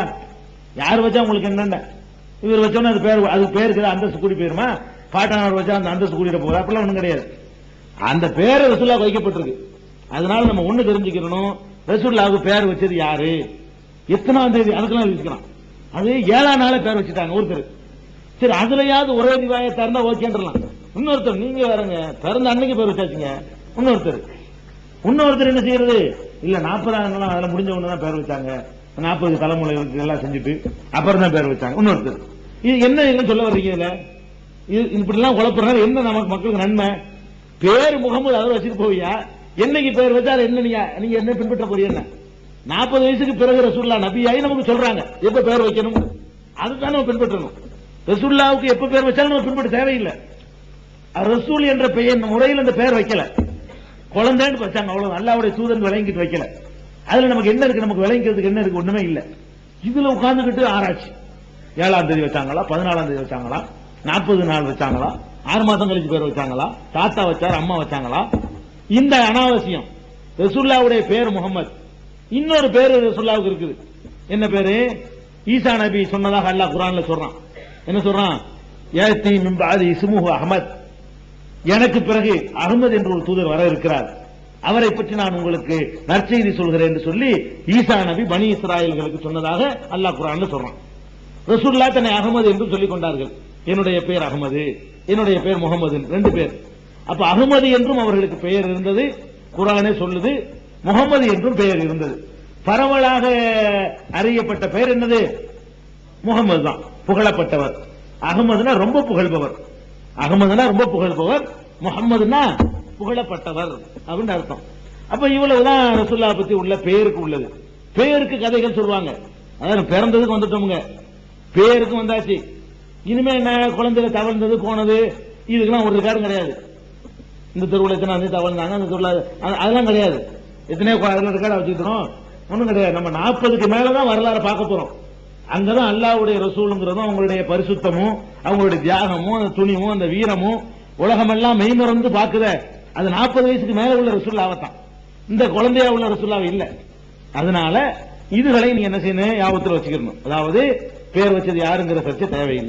யார் வச்சா உங்களுக்கு என்னென்ன? இவர் வச்சோன்னா அது பேர், அது பேருக்கு அந்தஸ்து கூடி போயிருமா? பாட்டனார் வச்சா அந்த அந்தஸ்து கூடிட போகுது? அப்படிலாம் ஒண்ணும் கிடையாது. அந்த பேர் ரசூலுல்லாஹ் வைக்கப்பட்டிருக்கு. அதனால நம்ம ஒண்ணு தெரிஞ்சுக்கணும், ரசூலுல்லாஹ்வுக்கு பேர் வச்சது யாரு, எத்தனாம் தேதி, அதுக்கெல்லாம் யோசிக்கலாம். அது 7ஆம் நாளே பேர் வச்சுட்டாங்க ஒருத்தர். சரி, அதுலயாவது ஒரே ரிவாயத்தா இருந்தா ஓகேன்றலாம். இன்னொருத்தர் நீங்க வரங்க பிறந்த அன்னைக்கு பேர் வச்சாச்சுங்க. இன்னொருத்தர் என்ன செய்யறது? இல்ல 40ஆம் நாள் அதெல்லாம் முடிஞ்ச உடனே தான் பேர் வச்சாங்க, 40 தலைமுறைகளுக்கு எல்லாம் செஞ்சுட்டு அப்புறம் தான் பேர் வச்சாங்க. இன்னொருத்தர் இது என்ன சொல்ல வர்றீங்க? இப்படி எல்லாம் குழப்பறாரு. என்ன நமக்கு மக்களுக்கு நன்மை? பேர் முகமது அதை வச்சுட்டு போவியா? என்னைக்கு பேர் வச்சாரு என்ன? நீங்க என்ன பின்பற்ற போறீங்க? 40 வயசுக்கு பிறகு ரசூலுல்லாஹ் நபியாயி நமக்கு சொல்றாங்க எப்ப பேர் வைக்கணும், அதுதான் நம்ம பின்பற்றணும். ரசூலுல்லாஹ்வுக்கு எப்ப பேர் வச்சாலும் நம்ம பின்பற்ற தேவையில்லை. ரசூல் என்ற பெயர் முறையில் அந்த பெயர் வைக்கல, குழந்தைன்னு வச்சாங்க, அவ்வளவு. அல்லாஹ்வுடைய தூதன் விளங்கிட்டு வைக்கல. அதுல நமக்கு என்ன இருக்கு? நமக்கு விளங்கிறதுக்கு என்ன இருக்கு? ஒண்ணுமே இல்ல. இதுல உட்கார்ந்துகிட்டு ஆராய்ச்சி. 7ஆம் தேதி வச்சாங்களா, 14ஆம் தேதி வச்சாங்களா, 40 நாள் வச்சாங்களா, 6 மாசம் கழிச்சு பேர் வச்சாங்களா, தாத்தா வச்சாரு, அம்மா வச்சாங்களா? இந்த அனாவசியம். ரசூலுல்லாஹ்வுடைய பேர் முகமது. இன்னொரு பேரு ரசூலுல்லாஹ்வுக்கு இருக்குது. என்ன பேரு? ஈசா நபி சொன்னதாக அல்லாஹ் குர்ஆன்ல சொல்றான். என்ன சொல்றான்? யாத்தி மின் பஅதி இஸ்முஹு அஹ்மத், எனக்கு பிறகு அஹ்மத் என்ற ஒரு தூதர் வர இருக்கிறார், அவரை பற்றி நான் உங்களுக்கு நற்செய்தி சொல்கிறேன் என்று சொல்லி ஈசா நபி பனி இஸ்ராயல்களுக்கு சொன்னதாக அல்லாஹ் குர்ஆன்ல சொல்றான். ரசூலுல்லாஹ் தன்னை அஹ்மது என்று சொல்லிக் கொண்டார்கள். என்னுடைய பேர் அஹ்மது, என்னுடைய பேர் முகமது, 2 பேர். அப்ப அஹ்மது என்றும் அவர்களுக்கு பெயர் இருந்தது, குர்ஆனே சொல்லுது. முகமது என்றும் பெயர் இருந்தது. பரவலாக அறியப்பட்ட பெயர் என்னது? முகமது தான், புகழப்பட்டவர். அகமதுனா ரொம்ப புகழ்பவர், அகமதுனா ரொம்ப புகழ்பவர், முகம்மதுனா புகழப்பட்டவர் அப்படின்னு அர்த்தம். அப்ப இவ்வளவுதான் ரசூலுல்லாஹ் பத்தி உள்ள பெயருக்கு உள்ளது. பெயருக்கு கதைகள் சொல்லுவாங்க. அதாவது பிறந்ததுக்கு வந்துட்டோமுங்க, பேருக்கு வந்தாச்சு. இனிமே என்ன? குழந்தைகள் தவழ்ந்தது போனது இதுக்கெல்லாம் ஒரு ரெக்கார்டும் கிடையாது. இந்த தெருவில் எத்தனை தவழ்ந்தாங்க, அந்த தெருவில் அதெல்லாம் கிடையாது. எத்தனையோ ரெக்கார்டா வச்சுக்கிறோம்? ஒன்றும் கிடையாது. நம்ம 40க்கு மேலதான் வரலாறு பார்க்க போறோம். அங்கதான் அல்லாஹ்வுடைய ரசூலுங்கிறதும் அவங்களுடைய பரிசுத்தமும் அவங்களுடைய தியாகமும் அந்த துணிவும் அந்த வீரமும் உலகமெல்லாம் மெய்மறந்து பாக்குத. அது 40 வயசுக்கு மேல உள்ள ரசூலுல்லாஹ்தான், இந்த குழந்தையா உள்ள ரசூலுல்லாஹ் இல்ல. அதனால இதுகளை நீங்க என்ன செய்யணும்? ஞாபகத்தில் வச்சுக்கணும். அதாவது பேர் வச்சது யாருங்கிற சர்ச்சை தேவையில்லை.